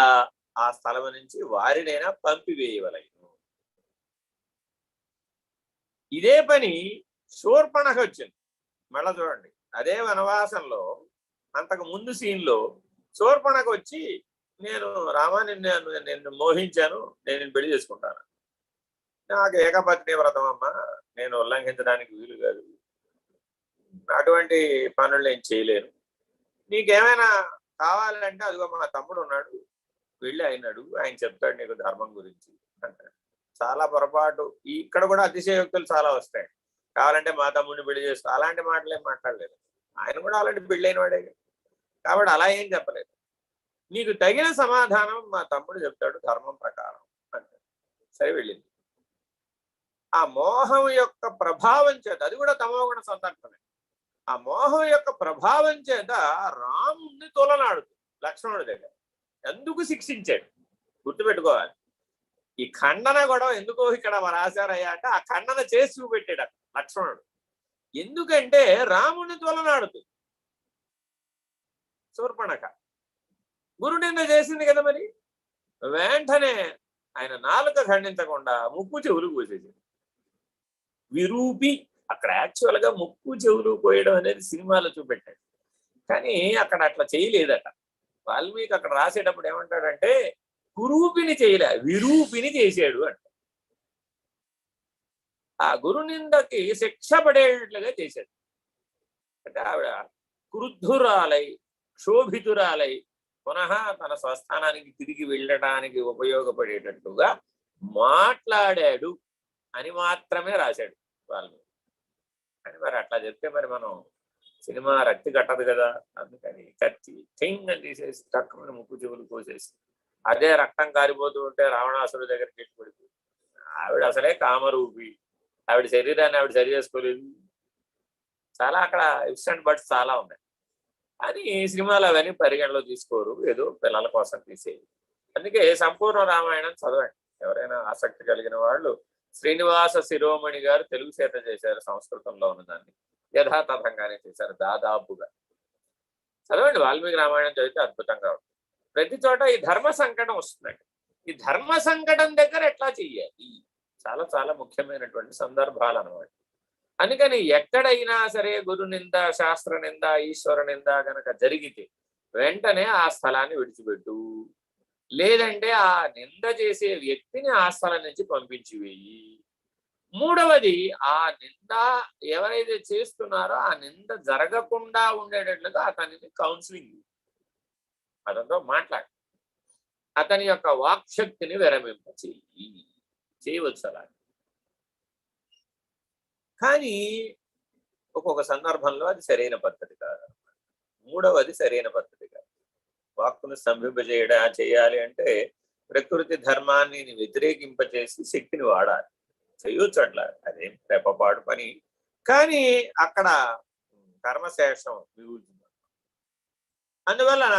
ఆ స్థలము నుంచి వారినైనా పంపివేయవలను. ఇదే పని శూర్పణఖ వచ్చింది. మళ్ళా చూడండి, అదే వనవాసంలో అంతకు ముందు సీన్లో శూర్పణఖ వచ్చి, నేను రామాన్ని నిన్ను మోహించాను, నేను పెళ్లి చేసుకుంటాను, నాకు ఏకపత్ని వ్రతం అమ్మా, నేను ఉల్లంఘించడానికి వీలు కాదు, అటువంటి పనులు నేను చేయలేను, నీకేమైనా కావాలంటే అదిగో మా తమ్ముడు ఉన్నాడు, వెళ్ళి ఆయన అడుగు, ఆయన చెప్తాడు నీకు ధర్మం గురించి అంటాడు. చాలా పొరపాటు. ఇక్కడ కూడా అతిశయోక్తులు చాలా వస్తాయి. కావాలంటే మా తమ్ముడిని పెళ్లి చేస్తా, అలాంటి మాటలు ఏం మాట్లాడలేదు. ఆయన కూడా అలాంటి పెళ్ళైన వాడే కాబట్టి అలా ఏం చెప్పలేదు. నీకు తగిన సమాధానం మా తమ్ముడు చెప్తాడు ధర్మం ప్రకారం అంటే. సరే, వెళ్ళింది. ఆ మోహం యొక్క ప్రభావం చేత, అది కూడా తమోగుణ సందర్భమే, ఆ మోహం యొక్క ప్రభావం చేత రాముణ్ణి తోలనాడుతుంది లక్ష్మణుడి దగ్గర. ఎందుకు శిక్షించాడు గుర్తుపెట్టుకోవాలి. ఈ ఖండన గొడవ ఎందుకో ఇక్కడ రాశారయ్యా అంటే, ఆ ఖండన చేసి చూపెట్టాడు లక్ష్మణుడు. ఎందుకంటే రాముణ్ణి తోలనాడుతుంది శూర్పణఖ. గురు నింద చేసింది కదా, మరి వెంటనే ఆయన నాలుక ఖండించకుండా ముక్కు చెవులు కోసేసింది. విరూపి, అక్కడ యాక్చువల్ గా ముక్కు చెవులు కోయడం అనేది సినిమాలో చూపెట్టాడు, కానీ అక్కడ అట్లా చేయలేదట. వాల్మీకి అక్కడ రాసేటప్పుడు ఏమంటాడంటే, కురూపిని చేయలే, విరూపిని చేశాడు అంట. ఆ గురు నిందకి శిక్ష పడేటట్లుగా చేశాడు. అంటే ఆవిడ క్రుద్ధురాలై, క్షోభితురాలై పునః తన స్వస్థానానికి తిరిగి వెళ్ళడానికి ఉపయోగపడేటట్టుగా మాట్లాడాడు అని మాత్రమే రాశాడు వాళ్ళు. అని మరి అట్లా చెప్తే మరి మనం సినిమా రక్తి కట్టదు కదా. అందుకని కత్తి థింగ్ అని తీసేసి తక్కువ ముక్కు చెవులు కోసేసి, అదే రక్తం కారిపోతూ ఉంటే రావణాసురుడి దగ్గరికి వెళ్ళి పడిపోయింది. ఆవిడ అసలే కామరూపి, ఆవిడ శరీరాన్ని ఆవిడ సరి చేసుకోలేదు. చాలా అక్కడ ఇఫ్స్ అండ్ బట్స్ చాలా ఉన్నాయి. అని సినిమాలు అవన్నీ పరిగణలో తీసుకోరు, ఏదో పిల్లల కోసం తీసేవి. అందుకే సంపూర్ణ రామాయణం చదవండి ఎవరైనా ఆసక్తి కలిగిన వాళ్ళు. శ్రీనివాస శిరోమణి గారు తెలుగు చేత చేశారు, సంస్కృతంలో ఉన్నదాన్ని యథాతథంగానే చేశారు దాదాపుగా. చదవండి, వాల్మీకి రామాయణం చదివితే అద్భుతంగా ఉంటుంది. ప్రతి చోట ఈ ధర్మ సంకటం వస్తుందండి. ఈ ధర్మ సంకటం దగ్గర ఎట్లా చెయ్యాలి చాలా చాలా ముఖ్యమైనటువంటి సందర్భాలు అన్నమాట. అందుకని ఎక్కడైనా సరే గురు నింద, శాస్త్ర నింద, ఈశ్వర నింద గనక జరిగితే వెంటనే ఆ స్థలాన్ని విడిచిపెట్టు, లేదంటే ఆ నింద చేసే వ్యక్తిని ఆ స్థలం నుంచి పంపించి వేయి. మూడవది, ఆ నింద ఎవరైతే చేస్తున్నారో ఆ నింద జరగకుండా ఉండేటట్లుగా అతనిని కౌన్సిలింగ్, అతనితో మాట్లాడి అతని యొక్క వాక్శక్తిని విరమింప చేయవచ్చు అలా. కానీ ఒక్కొక్క సందర్భంలో అది సరైన పద్ధతి కాదు. మూడవది సరైన పద్ధతి కాదు. వాక్కును చేయాలి అంటే ప్రకృతి ధర్మాన్ని వ్యతిరేకింపచేసి శక్తిని వాడాలి. చేయొచ్చు అట్లా, అదేం రెప్పపాటు పని. కానీ అక్కడ కర్మశేషం మిగులుతుంది. అందువలన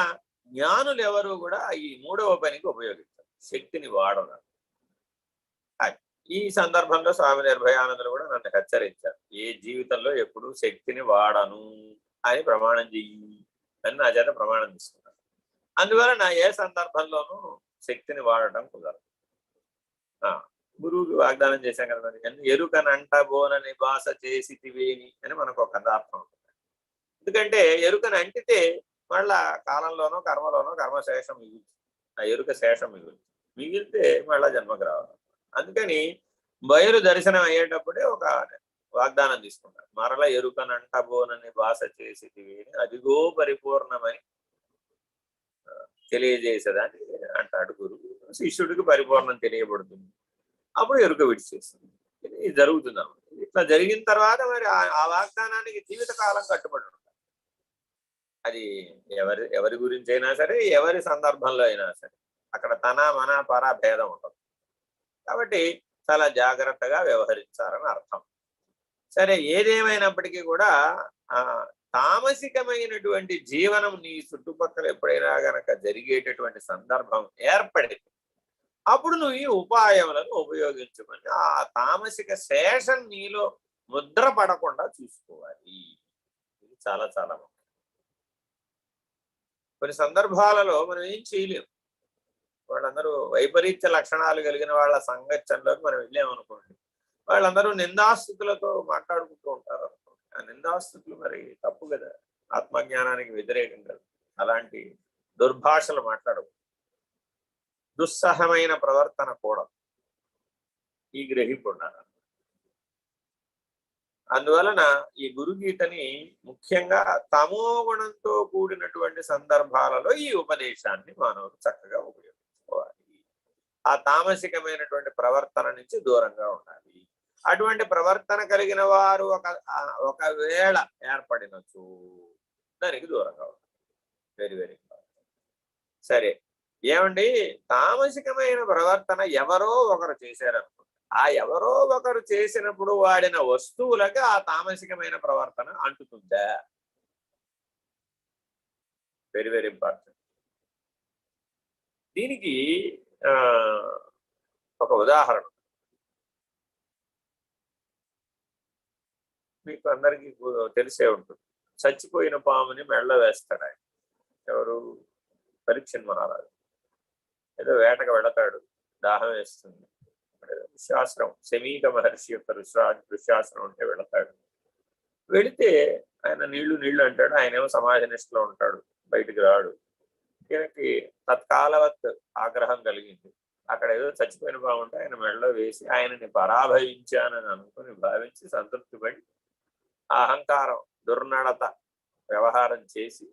జ్ఞానులు ఎవరు కూడా ఈ మూడవ పనికి ఉపయోగిస్తారు, శక్తిని వాడడం. ఈ సందర్భంలో స్వామి నిర్భయానందులు కూడా నన్ను హెచ్చరించారు, ఏ జీవితంలో ఎప్పుడు శక్తిని వాడను అని ప్రమాణం చెయ్యి అని నా చేత ప్రమాణం తీసుకున్నాను. అందువలన ఏ సందర్భంలోనూ శక్తిని వాడటం కుదరదు. గురువుకి వాగ్దానం చేశాం కదా, మరి ఎరుకనంట బోనని భాష చేసితివేని అని మనకు ఒక అర్థం ఉంటుంది. ఎందుకంటే ఎరుకని అంటితే మళ్ళా కాలంలోనో కర్మలోనో కర్మశేషం మిగులుతుంది, ఆ ఎరుక శేషం మిగిలితే మళ్ళా జన్మకు రావాలి. అందుకని బయలు దర్శనం అయ్యేటప్పుడే ఒక వాగ్దానం తీసుకుంటారు, మరల ఎరుకనంట బోనని భాష చేసితివేని అదిగో పరిపూర్ణమని తెలియజేసేదని అంటాడు గురువు. శిష్యుడికి పరిపూర్ణం తెలియబడుతుంది, అప్పుడు ఎరుక విడిచేస్తుంది. ఇది జరుగుతుంది. ఇట్లా జరిగిన తర్వాత మరి ఆ వాగ్దానానికి జీవితకాలం కట్టుబడి ఉంటారు. అది ఎవరి గురించి అయినా సరే, ఎవరి సందర్భంలో అయినా సరే, అక్కడ తన మన పర భేదం ఉంటుంది. కాబట్టి చాలా జాగ్రత్తగా వ్యవహరించాలని అర్థం. సరే, ఏదేమైనప్పటికీ కూడా తామసికమైనటువంటి జీవనం నీ చుట్టుపక్కల ఎప్పుడైనా గనక జరిగేటటువంటి సందర్భం ఏర్పడింది, అప్పుడు నువ్వు ఈ ఉపాయములను ఉపయోగించుకొని ఆ తామసిక శేషం నీలో ముద్ర పడకుండా చూసుకోవాలి. ఇది చాలా చాలా ముఖ్యం. కొన్ని సందర్భాలలో మనం ఏం చేయలేము. వాళ్ళందరూ వైపరీత్య లక్షణాలు కలిగిన వాళ్ళ సంగత్యంలోకి మనం వెళ్ళామనుకోండి, వాళ్ళందరూ నిందాస్థుతులతో మాట్లాడుకుంటూ ఉంటారు అనుకోండి. ఆ నిందాస్థుతులు మరి తప్పు కదా, ఆత్మజ్ఞానానికి వ్యతిరేకం కదా. అలాంటి దుర్భాషలు మాట్లాడవు, దుస్సహమైన ప్రవర్తన కూడా ఈ గ్రహింపు ఉండాలి. అందువలన ఈ గురుగీతని ముఖ్యంగా తమోగుణంతో కూడినటువంటి సందర్భాలలో ఈ ఉపదేశాన్ని మానవులు చక్కగా ఉపయోగించుకోవాలి. ఆ తామసికమైనటువంటి ప్రవర్తన నుంచి దూరంగా ఉండాలి. అటువంటి ప్రవర్తన కలిగిన వారు ఒకవేళ ఏర్పడినచ్చు దానికి దూరంగా ఉండాలి. Very very important. సరే, ఏమండి, తామసికమైన ప్రవర్తన ఎవరో ఒకరు చేశారనుకోండి, ఆ ఎవరో ఒకరు చేసినప్పుడు వాడిన వస్తువులకి ఆ తామసికమైన ప్రవర్తన అంటుతుందా? Very very important. దీనికి ఒక ఉదాహరణ మీకు అందరికీ తెలిసే ఉంటుంది. చచ్చిపోయిన పాముని మెళ్ళ వేస్తాడు ఆయన. ఎవరు? పరీక్షను మహారాజు. ఏదో వేటకు వెళతాడు, దాహం వేస్తుంది, ఋష్యాశ్రమం, శమీక మహర్షి యొక్క ఋష్యాశ్రమం ఉంటే వెళతాడు. వెళితే ఆయన నీళ్లు అంటాడు. ఆయనేమో సమాజ నిష్ఠలో ఉంటాడు, బయటికి రాడు. ఈయనకి తత్కాలవత్ ఆగ్రహం కలిగింది. అక్కడ ఏదో చచ్చిపోయిన బాగుంటే ఆయన మెడలో వేసి ఆయనని పరాభవించానని అనుకుని భావించి సంతృప్తి పడి అహంకారం దుర్నడత వ్యవహారం చేసి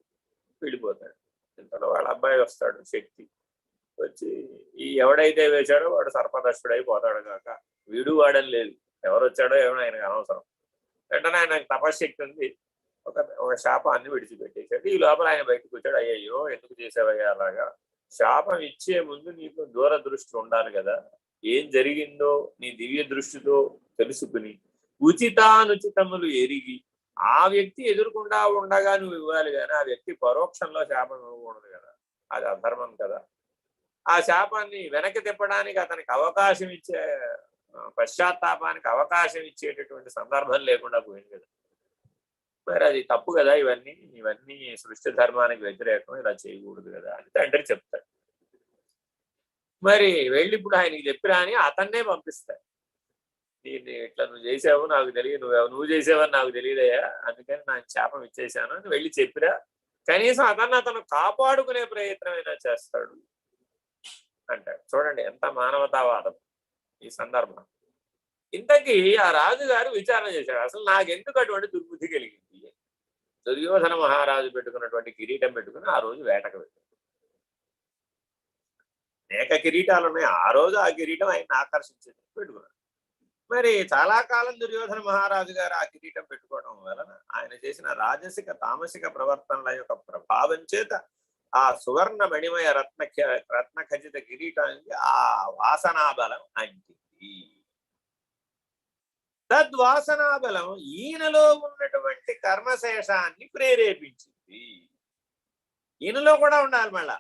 వెళ్ళిపోతాడు. ఇంతలో వాళ్ళ అబ్బాయి వస్తాడు, శక్తి వచ్చి ఈ ఎవడైతే వేశాడో వాడు సర్పదష్టుడైపోతాడు కాక, వీడు వాడని లేదు, ఎవరు వచ్చాడో ఏమో ఆయనకు అనవసరం. వెంటనే ఆయనకు తపశ్శక్తి ఉంది, ఒక శాపాన్ని విడిచిపెట్టేశాడు. ఈ లోపల ఆయన బయటకు వచ్చాడు. అయ్యయ్యో ఎందుకు చేసేవయ్యా అలాగా? శాపం ఇచ్చే ముందు నీకు దూరదృష్టి ఉండాలి కదా, ఏం జరిగిందో నీ దివ్య దృష్టితో తెలుసుకుని ఉచితానుచితములు ఎరిగి ఆ వ్యక్తి ఎదురుకుండా ఉండగా నువ్వు ఇవ్వాలి కానీ ఆ వ్యక్తి పరోక్షంలో శాపం ఇవ్వకూడదు కదా, అది అధర్మం కదా. ఆ శాపాన్ని వెనక్కి తిప్పడానికి అతనికి అవకాశం ఇచ్చే, పశ్చాత్తాపానికి అవకాశం ఇచ్చేటటువంటి సందర్భం లేకుండా పోయింది కదా. మరి అది తప్పు కదా. ఇవన్నీ సృష్టి ధర్మానికి వ్యతిరేకం, ఇలా చేయకూడదు కదా అని తండ్రి చెప్తాడు. మరి వెళ్ళి ఇప్పుడు ఆయనకి చెప్పిరా అని అతన్నే పంపిస్తాడు. దీన్ని ఇట్లా నువ్వు చేసావు నాకు తెలియదు, నువ్వు చేసావని నాకు తెలియదయ్యా, అందుకని నాకు శాపం ఇచ్చేసాను అని వెళ్ళి చెప్పిరా. కనీసం అతను కాపాడుకునే ప్రయత్నమైనా చేస్తాడు అంటాడు. చూడండి ఎంత మానవతావాదం ఈ సందర్భం. ఇంతకీ ఆ రాజుగారు విచారణ చేశాడు, అసలు నాకెందుకు అటువంటి దుర్బుద్ధి కలిగింది. దుర్యోధన మహారాజు పెట్టుకున్నటువంటి కిరీటం పెట్టుకుని ఆ రోజు వేటకు వెళ్ళాడు. అనేక కిరీటాలు ఉన్నాయి, ఆ రోజు ఆ కిరీటం ఆయన ఆకర్షించింది, పెట్టుకున్నాడు. మరి చాలా కాలం దుర్యోధన మహారాజు గారు ఆ కిరీటం పెట్టుకోవడం వలన ఆయన చేసిన రాజసిక తామసిక ప్రవర్తనల యొక్క ప్రభావం చేత ఆ సువర్ణ మణిమయ రత్న ఖచ్చిత కిరీటానికి ఆ వాసనా బలం అంటింది. తద్వాసనా బలం ఈయనలో ఉన్నటువంటి కర్మశేషాన్ని ప్రేరేపించింది. ఈయనలో కూడా ఉండాలి. మళ్ళా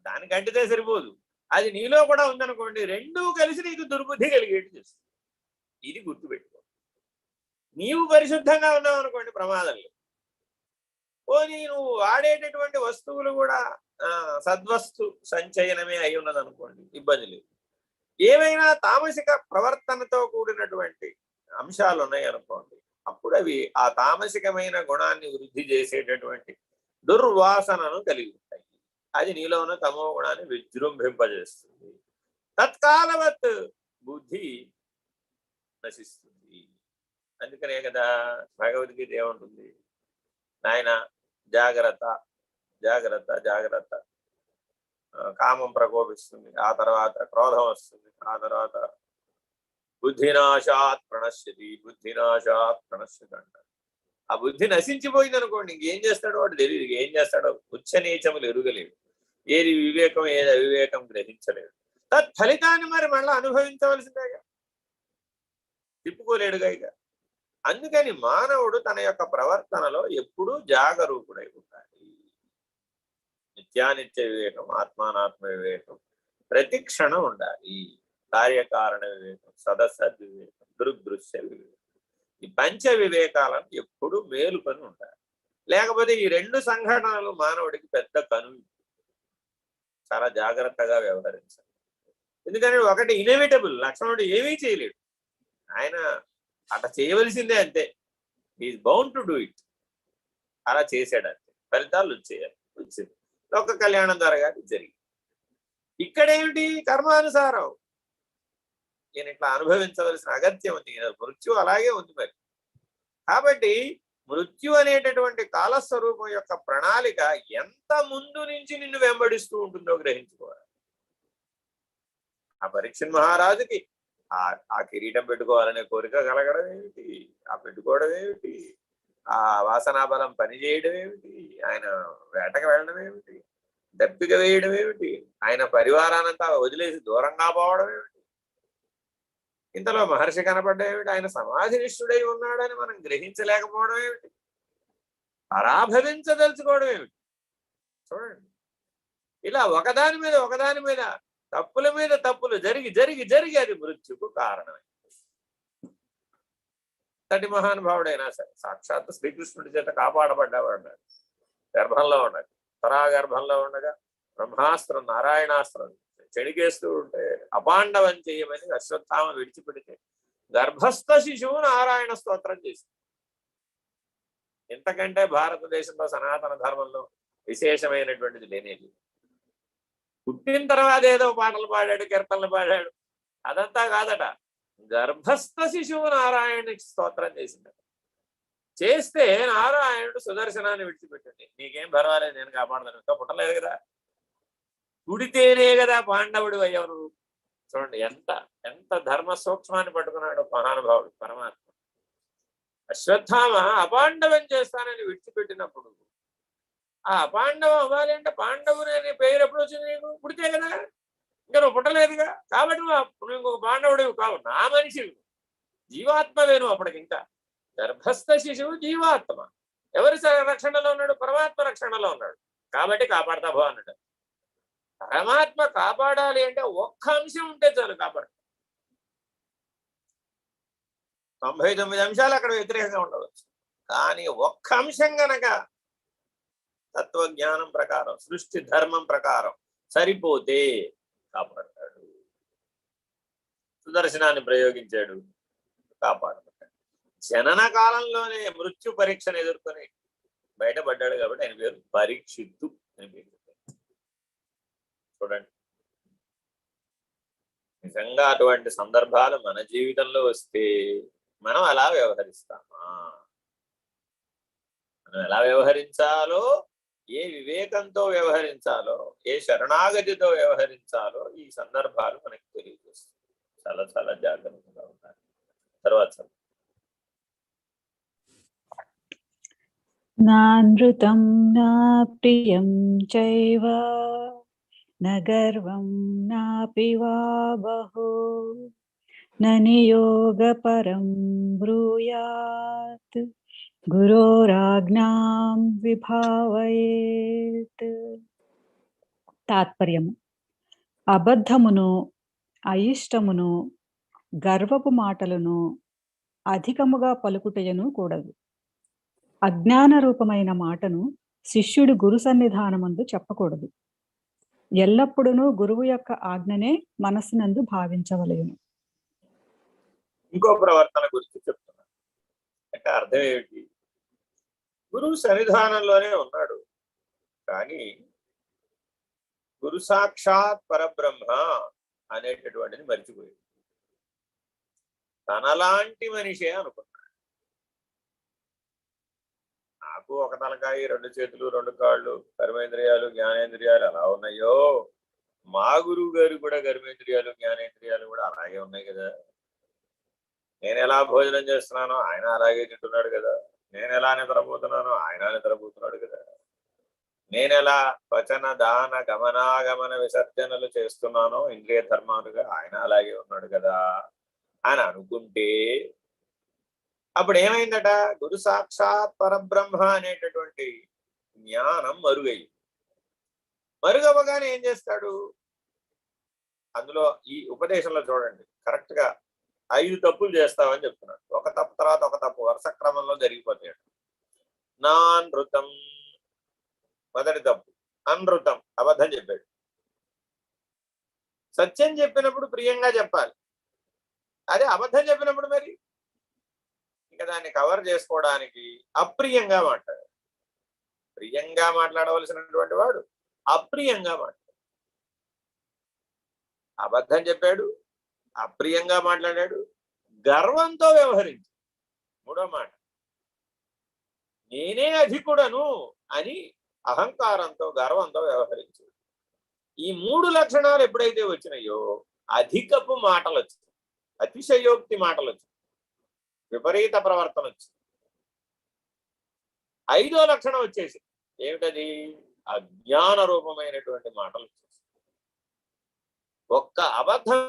దానికి అంటితే సరిపోదు, అది నీలో కూడా ఉందనుకోండి, రెండూ కలిసి నీకు దుర్బుద్ధి కలిగేట్టు చేస్తుంది. ఇది గుర్తుపెట్టుకో. నీవు పరిశుద్ధంగా ఉన్నావు అనుకోండి, ప్రమాదం లేదు. పోనీ నువ్వు వాడేటటువంటి వస్తువులు కూడా సద్వస్తు సంచయనమే అయి ఉన్నది అనుకోండి, ఇబ్బంది లేదు. ఏవైనా తామసిక ప్రవర్తనతో కూడినటువంటి అంశాలు ఉన్నాయి అనుకోండి, అప్పుడు అవి ఆ తామసికమైన గుణాన్ని వృద్ధి చేసేటటువంటి దుర్వాసనను కలిగి ఉంటాయి. అది నీలో ఉన్న తమో గుణాన్ని విజృంభింపజేస్తుంది. తత్కాలవత్ బుద్ధి నశిస్తుంది. అందుకనే కదా భగవద్గీత ఏముంటుంది, నాయన జాగ్రత్త జాగ్రత్త జాగ్రత్త, కామం ప్రకోపిస్తుంది, ఆ తర్వాత క్రోధం వస్తుంది, ఆ తర్వాత బుద్ధినాశాత్ ప్రణశ్యతి, బుద్ధినాశాత్ ప్రణశ్యతి అంటారు. ఆ బుద్ధి నశించిపోయింది అనుకోండి, ఇంకేం చేస్తాడో వాడు తెలియదు. ఏం చేస్తాడో ఉచ్చ నీచములు ఎరుగలేడు, ఏది వివేకం ఏది అవివేకం గ్రహించలేడు. తత్ఫలితాన్ని మరి మళ్ళీ అనుభవించవలసిందేగా, తిప్పుకోలేడుగా ఇక. అందుకని మానవుడు తన యొక్క ప్రవర్తనలో ఎప్పుడూ జాగరూకుడై ఉండాలి. నిత్యానిత్య వివేకం, ఆత్మానాత్మ వివేకం ప్రతి క్షణం ఉండాలి. కార్యకారణ వివేకం, సదసద్ వివేకం, దృదృశ్య వివేకం, ఈ పంచ వివేకాలను ఎప్పుడు మేలుకొని ఉండాలి. లేకపోతే ఈ రెండు సంఘటనలు మానవుడికి పెద్ద కనువి. చాలా జాగ్రత్తగా వ్యవహరించాలి. ఎందుకంటే ఒకటి ఇన్ఎవిటబుల్, లక్ష్మణుడు ఏమీ చేయలేడు, ఆయన అట్లా చేయవలసిందే, అంతే. Is bound to do it. అలా చేశాడు, అంతే. ఫలితాలు వచ్చేయాలి, వచ్చింది. లోక కళ్యాణం ద్వారా జరిగింది. ఇక్కడేమిటి, కర్మానుసారం నేను ఇట్లా అనుభవించవలసిన అగత్యం ఉంది. మృత్యు అలాగే ఉంది మరి. కాబట్టి మృత్యు అనేటటువంటి కాలస్వరూపం యొక్క ప్రణాళిక ఎంత ముందు నుంచి నిన్ను వెంబడిస్తూ ఉంటుందో గ్రహించుకోవాలి. ఆ పరీక్షణ్ మహారాజుకి ఆ కిరీటం పెట్టుకోవాలనే కోరిక కలగడం ఏమిటి, ఆ పెట్టుకోవడం ఏమిటి, ఆ వాసనాబలం పనిచేయడం ఏమిటి, ఆయన వేటకు వెళ్ళడం ఏమిటి, దప్పిక వేయడం ఏమిటి, ఆయన పరివారానంతా వదిలేసి దూరంగా పోవడం ఏమిటి, ఇంతలో మహర్షి కనపడ్డం ఏమిటి, ఆయన సమాధినిష్ఠుడై ఉన్నాడని మనం గ్రహించలేకపోవడం ఏమిటి, పరాభవించదలుచుకోవడం ఏమిటి. చూడండి, ఇలా ఒకదాని మీద తప్పుల మీద తప్పులు జరిగి జరిగి జరిగి అది మృత్యుకు కారణమైంది. అంతటి మహానుభావుడైనా సరే సాక్షాత్ శ్రీకృష్ణుడి చేత కాపాడబడ్డాడు. గర్భంలో ఉండగా, తరాగర్భంలో ఉండగా బ్రహ్మాస్త్రం నారాయణాస్త్రం చెడిగేస్తూ ఉంటే అపాండవం చేయమని అశ్వత్థామ విడిచిపెడితే గర్భస్థ శిశువు నారాయణ స్తోత్రం చేసింది. ఇంతకంటే భారతదేశంలో సనాతన ధర్మంలో విశేషమైనటువంటిది లేనేది. పుట్టిన తర్వాత ఏదో పాటలు పాడాడు, కీర్తనలు పాడాడు, అదంతా కాదట. గర్భస్థ శిశువు నారాయణకి స్తోత్రం చేసిందట. చేస్తే నారాయణుడు సుదర్శనాన్ని విడిచిపెట్టింది. నీకేం పర్వాలేదు, నేను కాపాడతాను, ఇంకా పుట్టలేదు కదా, పుడితేనే కదా పాండవుడు అయ్యవరు. చూడండి ఎంత ఎంత ధర్మ సూక్ష్మాన్ని పట్టుకున్నాడు మహానుభావుడు పరమాత్మ. అశ్వత్థామ అపాండవం చేస్తానని విడిచిపెట్టినప్పుడు ఆ అపాండవం అవ్వాలి అంటే పాండవుని అనే పేరు ఎప్పుడు వచ్చింది నీకు? పుడితే కదా, ఇంకా నువ్వు పుట్టలేదుగా, కాబట్టి నువ్వు ఇంకొక పాండవుడు కావు, నా మనిషి జీవాత్మవే నువ్వు. అప్పటికి ఇంకా గర్భస్థ శిశువు జీవాత్మ. ఎవరి రక్షణలో ఉన్నాడు? పరమాత్మ రక్షణలో ఉన్నాడు. కాబట్టి కాపాడతా భో అన్నాడు. పరమాత్మ కాపాడాలి అంటే ఒక్క అంశం ఉంటే చాలు కాపాడు. 99 అంశాలు అక్కడ వ్యతిరేకంగా ఉండవచ్చు, కానీ ఒక్క అంశం గనక తత్వజ్ఞానం ప్రకారం, సృష్టి ధర్మం ప్రకారం సరిపోతే కాపాడతాడు. సుదర్శనాన్ని ప్రయోగించాడు, కాపాడతాడు. జనన కాలంలోనే మృత్యు పరీక్షను ఎదుర్కొని బయటపడ్డాడు కాబట్టి ఆయన పేరు పరీక్షిత్తు అని పేరు. చూడండి, నిజంగా అటువంటి సందర్భాలు మన జీవితంలో వస్తే మనం అలా వ్యవహరిస్తామా? మనం ఎలా వ్యవహరించాలో, ఏ వివేకంతో వ్యవహరించాలో, ఏ శరణాగతితో వ్యవహరించాలో ఈ సందర్భాలు మనకి తెలియజేస్తాయి. చాలా చాలా జాగ్రత్తగా ఉండాలి. తర్వాత నానృతం నా ప్రియం చైవ న గర్వం నాపి వా బహు న నియోగపరం బ్రూయాత్ గురోరాజ్ఞాం విభావయేత్. తాత్పర్యము: అబద్ధమును, అయిష్టమును, గర్వపు మాటలను అధికముగా పలుకుటయను కూడదు. అజ్ఞాన రూపమైన మాటను శిష్యుడు గురు సన్నిధానమందు చెప్పకూడదు. ఎల్లప్పుడూ గురువు యొక్క ఆజ్ఞనే మనస్సునందు భావించవలెను. ఇంకో ప్రవర్తన గురించి చెప్తున్నాను. అంటే అర్థం ఏమిటి? గురువు సన్నిధానంలోనే ఉన్నాడు, కానీ గురు సాక్షాత్ పరబ్రహ్మ అనేటటువంటిది మర్చిపోయింది. తనలాంటి మనిషే అనుకున్నాడు. నాకు ఒక తలకాయ, రెండు చేతులు, రెండు కాళ్ళు, కర్మేంద్రియాలు, జ్ఞానేంద్రియాలు ఎలా ఉన్నాయో మా గురువు గారు కూడా కర్మేంద్రియాలు, జ్ఞానేంద్రియాలు కూడా అలాగే ఉన్నాయి కదా. నేను ఎలా భోజనం చేస్తున్నానో ఆయన అలాగే తింటున్నాడు కదా. నేను ఎలా నిద్రపోతున్నానో ఆయన నిద్రపోతున్నాడు కదా. నేను ఎలా వచన దాన గమనాగమన విసర్జనలు చేస్తున్నానో ఇంద్రియ ధర్మాలుగా ఆయన అలాగే ఉన్నాడు కదా అని అనుకుంటే అప్పుడు ఏమైందట? గురు సాక్షాత్ పరబ్రహ్మ అనేటటువంటి జ్ఞానం మరుగయ్యి. మరుగవ్వగానే ఏం చేస్తాడు? అందులో ఈ ఉపదేశంలో చూడండి, కరెక్ట్ గా 5 తప్పులు చేస్తావని చెప్తున్నాడు. ఒక తప్పు తర్వాత ఒక తప్పు వరుస క్రమంలో జరిగిపోతాడు. నానృతం మొదటి తప్పు. అనృతం అబద్ధం చెప్పాడు. సత్యం చెప్పినప్పుడు ప్రియంగా చెప్పాలి, అదే అబద్ధం చెప్పినప్పుడు మరి ఇంకా దాన్ని కవర్ చేసుకోవడానికి అప్రియంగా మాట్లాడాడు. ప్రియంగా మాట్లాడవలసినటువంటి వాడు అప్రియంగా మాట్లాడాడు. అబద్ధం చెప్పాడు, అప్రియంగా మాట్లాడాడు, గర్వంతో వ్యవహరించి. మూడో మాట, నేనే అధికుడను అని అహంకారంతో, గర్వంతో వ్యవహరించాడు. ఈ 3 లక్షణాలు ఎప్పుడైతే వచ్చినాయో అధికపు మాటలు వచ్చినాయి, అతిశయోక్తి మాటలు వచ్చినాయి, విపరీత ప్రవర్తన వచ్చింది. 5వ లక్షణం వచ్చేసి ఏమిటది? అజ్ఞాన రూపమైనటువంటి మాటలు వచ్చేసి. ఒక్క అబద్ధం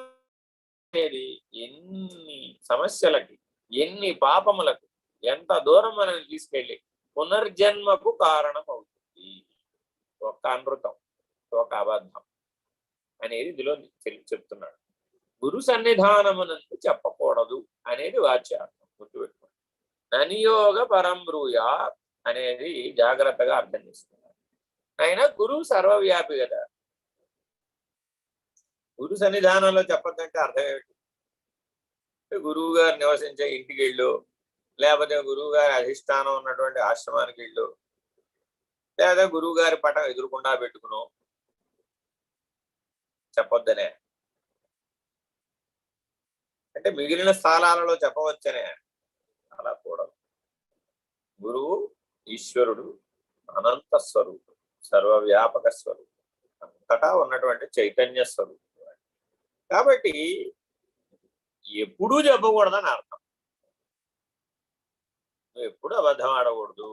అనేది ఎన్ని సమస్యలకి, ఎన్ని పాపములకు, ఎంత దూరం మనం తీసుకెళ్ళి పునర్జన్మకు కారణం అవుతుంది. ఒక్క అనృతం, ఒక అబద్ధం అనేది ఇందులో చెప్తున్నాడు. గురు సన్నిధానమునందు చెప్పకూడదు అనేది వాచ్యార్థం. గుర్తుపెట్టుకోండి. ననియోగ పరం బ్రూయా అనేది జాగ్రత్తగా అర్థం చేసుకున్నారు. ఆయన గురువు సర్వవ్యాపి కదా. గురు సన్నిధానంలో చెప్పద్దంటే అర్థం ఏమిటి? గురువు గారు నివసించే ఇంటికి వెళ్ళు, లేకపోతే గురువు గారి అధిష్టానం ఉన్నటువంటి ఆశ్రమానికి వెళ్ళు, లేదా గురువు గారి పటం ఎదురుకుండా పెట్టుకును చెప్పొద్దనే. అంటే మిగిలిన స్థానాలలో చెప్పవచ్చనే. అలా కూడా గురువు ఈశ్వరుడు, అనంత స్వరూపుడు, సర్వవ్యాపక స్వరూపుడు, అంతటా ఉన్నటువంటి చైతన్య స్వరూపుడు. కాబట్టి ఎప్పుడూ చెప్పకూడదని అర్థం. నువ్వు ఎప్పుడు అబద్ధం ఆడకూడదు.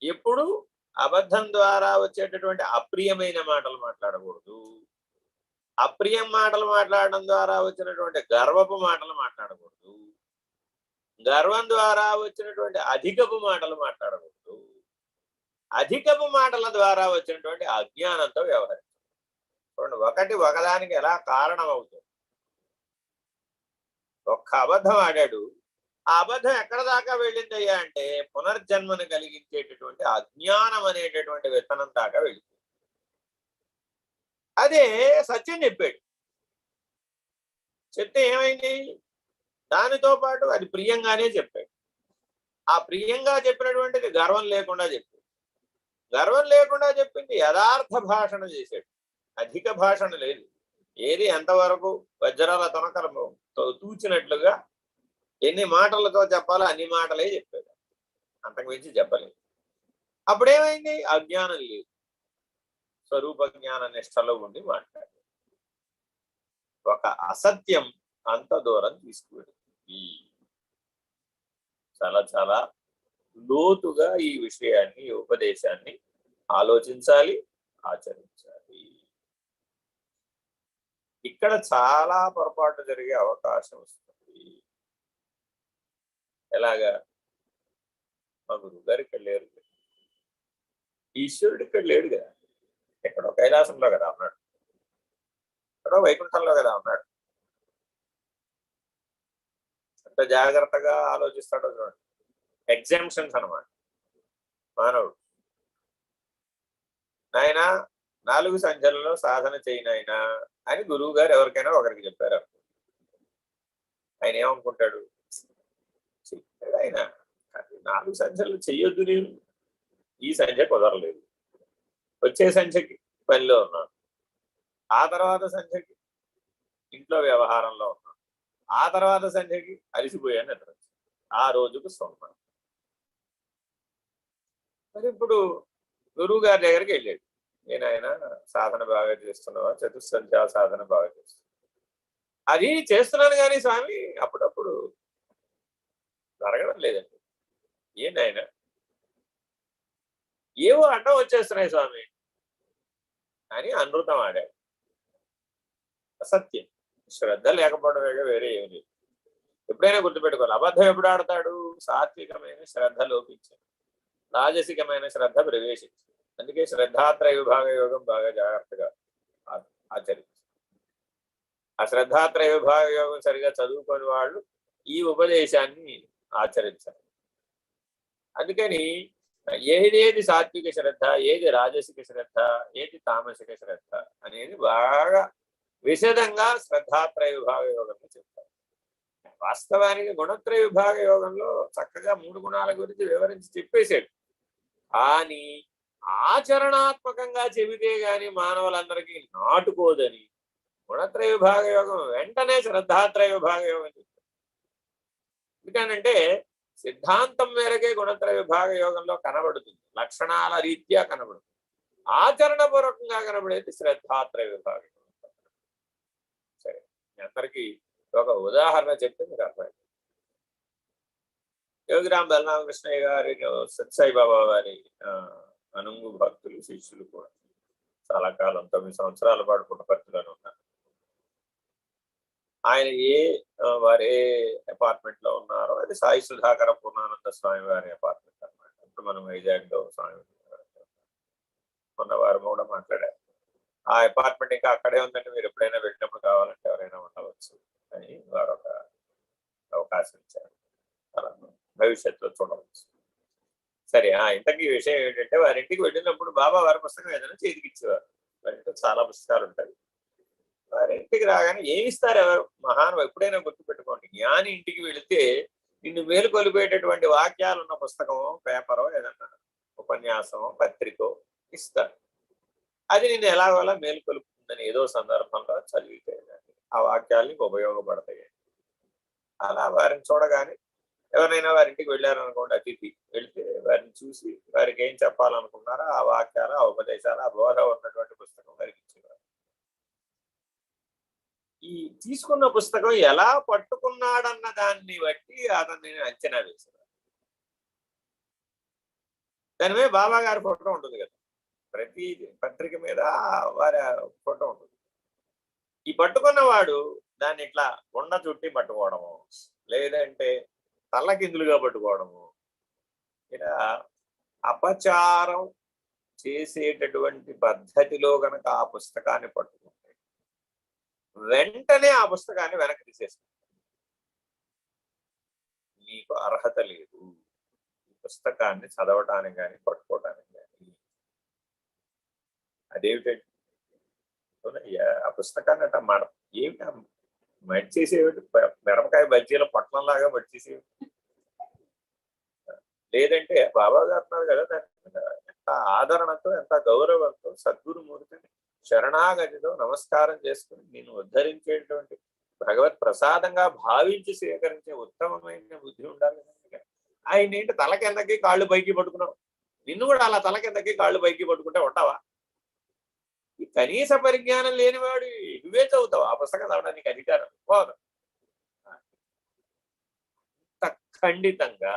ఎప్పుడు అబద్ధం ద్వారా వచ్చేటటువంటి అప్రియమైన మాటలు మాట్లాడకూడదు. అప్రియం మాటలు మాట్లాడడం ద్వారా వచ్చినటువంటి గర్వపు మాటలు మాట్లాడకూడదు. గర్వం ద్వారా వచ్చినటువంటి అధికపు మాటలు మాట్లాడకూడదు. అధికపు మాటల ద్వారా వచ్చినటువంటి అజ్ఞానంతో వ్యవహరించాలి. ఒకటి ఒకదానికి ఎలా కారణం అవుతుంది? ఒక్క అబద్ధం ఆడాడు, ఆ అబద్ధం ఎక్కడ దాకా వెళ్ళిందయ్యా అంటే పునర్జన్మను కలిగించేటటువంటి అజ్ఞానం అనేటటువంటి విత్తనం దాకా వెళ్ళింది. అదే సత్యం చెప్పాడు. చెప్తే ఏమైంది? దానితో పాటు అది ప్రియంగానే చెప్పాడు. ఆ ప్రియంగా చెప్పినటువంటిది గర్వం లేకుండా చెప్పాడు. గర్వం లేకుండా చెప్పింది యథార్థ భాషణ చేశాడు. అధిక భాషణ లేదు. ఏది ఎంతవరకు వజ్రాల తొనకలు తూచినట్లుగా ఎన్ని మాటలతో చెప్పాలో అన్ని మాటలే చెప్పాడు, అంతకు మించి చెప్పలేదు. అప్పుడేమైంది? అజ్ఞానం లేదు, స్వరూప జ్ఞాన నిష్టలో ఉండి మాట్లాడాడు. ఒక అసత్యం అంత దూరం తీసుకువెడుతుంది. చాలా చాలా లోతుగా ఈ విషయాన్ని, ఈ ఉపదేశాన్ని ఆలోచించాలి, ఆచరించాలి. ఇక్కడ చాలా పొరపాటు జరిగే అవకాశం వస్తుంది. ఎలాగా? మా గురువు గారు ఇక్కడ లేరు, ఈశ్వరుడు ఇక్కడ లేడు కదా, ఎక్కడో కైలాసంలో కదా ఉన్నాడు, ఎక్కడో వైకుంఠంలో కదా ఉన్నాడు. అంత జాగ్రత్తగా ఆలోచిస్తాడో చూడండి. ఎగ్జామ్షన్స్ అనమాట మానవుడు. నాయన 4 సంధ్యలలో సాధన చేయనాయన అని గురువు గారు ఎవరికైనా ఒకరికి చెప్పారు. ఆయన ఏమనుకుంటాడు, చెప్పాడు ఆయన, 4 సంధ్యలు చెయ్యొద్దు, నేను ఈ సంధ్య కుదరలేదు, వచ్చే సంధ్యకి పనిలో ఉన్నాను, ఆ తర్వాత సంధ్యకి ఇంట్లో వ్యవహారంలో ఉన్నాను, ఆ తర్వాత సంధ్యకి అలిసిపోయాను నిద్ర, ఆ రోజుకు సొమ్మ. మరి ఇప్పుడు గురువు గారి దగ్గరికి వెళ్ళాడు, నేను ఆయన సాధన బాగా చేస్తున్నావా, చతుస్సంధ్యా సాధన బాగా చేస్తున్నా, అది చేస్తున్నాను కానీ స్వామి అప్పుడప్పుడు జరగడం లేదండి. ఏంటైనా ఏవో అడ్డం వచ్చేస్తున్నాయి స్వామి అని అనృతం ఆడాడు. అసత్యం, శ్రద్ధ లేకపోవడమే, వేరే ఏమి లేదు. ఎప్పుడైనా గుర్తుపెట్టుకోవాలి, అబద్ధం ఎప్పుడు ఆడతాడు, సాత్వికమైన శ్రద్ధ లోపించింది, రాజసికమైన శ్రద్ధ ప్రవేశించింది. అందుకే శ్రద్ధాత్రయ విభాగ యోగం బాగా జాగ్రత్తగా ఆచరించారు. ఆ శ్రద్ధాత్రయ విభాగ యోగం సరిగా చదువుకొని వాళ్ళు ఈ ఉపదేశాన్ని ఆచరించారు. అందుకని ఏదేది సాత్విక శ్రద్ధ, ఏది రాజసిక శ్రద్ధ, ఏది తామసిక శ్రద్ధ అనేది బాగా విశదంగా శ్రద్ధాత్రయ విభాగ యోగంలో చెప్తారు. వాస్తవానికి గుణత్రయ విభాగ యోగంలో చక్కగా 3 గుణాల గురించి వివరించి చెప్పేశాడు. కానీ ఆచరణాత్మకంగా చెబితే గాని మానవులందరికీ నాటుకోదని గుణత్రయ విభాగ యోగం వెంటనే శ్రద్ధాత్రయ విభాగ యోగం చెప్తారు. ఎందుకనంటే సిద్ధాంతం మేరకే గుణత్రయ విభాగ యోగంలో కనబడుతుంది, లక్షణాల రీత్యా కనబడుతుంది. ఆచరణ పూర్వకంగా కనబడేది శ్రద్ధాత్రయ విభాగ యోగం. సరే, మీ అందరికీ ఒక ఉదాహరణ చెప్తే మీరు అర్థమైంది. యోగిరాం బలరామకృష్ణయ్య గారి, సత్సాయి బాబా వారి అనుంగు భక్తులు, శిష్యులు కూడా చాలా కాలం 9 సంవత్సరాల పాటు పుట్టపర్తిలోనే ఉన్నారు. ఆయన వారు ఏ అపార్ట్మెంట్ లో ఉన్నారో అది సాయి సుధాకర పూర్ణానంద స్వామి వారి అపార్ట్మెంట్ అనమాట. ఇప్పుడు మనం వైజాగ్ లో స్వామి మొన్న వారు కూడా మాట్లాడారు. ఆ అపార్ట్మెంట్ ఇంకా అక్కడే ఉందంటే మీరు ఎప్పుడైనా వెళ్ళినప్పుడు కావాలంటే ఎవరైనా ఉండవచ్చు అని వారు ఒక అవకాశం ఇచ్చారు. అలా భవిష్యత్తులో చూడవచ్చు. సరే, ఇంతకీ విషయం ఏంటంటే వారింటికి వెళ్ళినప్పుడు బాబా వారి పుస్తకం ఏదైనా చేతికి ఇచ్చేవారు. వారింట్లో చాలా పుస్తకాలు ఉంటాయి. వారి ఇంటికి రాగానే ఏమి ఇస్తారు ఎవరు మహానుభావు, ఎప్పుడైనా గుర్తుపెట్టుకోండి, జ్ఞాని ఇంటికి వెళితే నిన్ను మేలుకొలిపేటటువంటి వాక్యాలు ఉన్న పుస్తకమో, పేపరో, ఏదన్నా ఉపన్యాసమో, పత్రికో ఇస్తారు. అది నిన్ను ఎలాగోలా మేలుకొలుపుతుందని ఏదో సందర్భంలో చదివితే ఆ వాక్యాలు ఉపయోగపడతాయి. అలా వారిని చూడగానే ఎవరైనా వారింటికి వెళ్ళారనుకోండి, అతిథి వెళితే వారిని చూసి వారికి ఏం చెప్పాలనుకున్నారో ఆ వాక్యాలు, ఆ ఉపదేశాలు, ఆ బోధ ఉన్నటువంటి పుస్తకం వారికి ఇచ్చేవారు. ఈ తీసుకున్న పుస్తకం ఎలా పట్టుకున్నాడన్న దాన్ని బట్టి అతన్ని అంచనా వేసేవారు. దాని మీద బాబా గారి ఫోటో ఉంటుంది కదా, ప్రతి పత్రిక మీద వారి ఫోటో ఉంటుంది. ఈ పట్టుకున్నవాడు దాన్ని ఇట్లా కొండ చుట్టి పట్టుకోవడము, లేదంటే తల్లకిందులుగా పట్టుకోవడము, ఇలా అపచారం చేసేటటువంటి పద్ధతిలో గనక ఆ పుస్తకాన్ని పట్టుకుంటే వెంటనే ఆ పుస్తకాన్ని వెనక్కి తీసేస్తుంది. నీకు అర్హత లేదు ఈ పుస్తకాన్ని చదవటానికి కానీ పట్టుకోవటానికి కానీ. అదేమిటండి, ఆ పుస్తకాన్ని అట్లా ఏమిటి మడిచేసేవి, మిరపకాయ బజ్జీల పొట్లంలాగా మడిచేసేవి. లేదంటే బాబా గారు అన్నారు కదా, దాని ఎంత ఆదరణతో, ఎంత గౌరవంతో సద్గురుమూర్తిని శరణాగతితో నమస్కారం చేసుకుని నేను ఉద్ధరించేటువంటి భగవత్ ప్రసాదంగా భావించి స్వీకరించే ఉత్తమమైన బుద్ధి ఉండాలి. ఆయన ఏంటి తల కిందకి కాళ్ళు పైకి పట్టుకున్నావు, నిన్ను కూడా అలా తల కిందకి కాళ్ళు పైకి పట్టుకుంటే ఉంటావా? ఈ కనీస పరిజ్ఞానం లేనివాడు నువ్వే చదువుతావు ఆ పుస్తకం చదవడానికి అధికారం పోదు. అంత ఖండితంగా,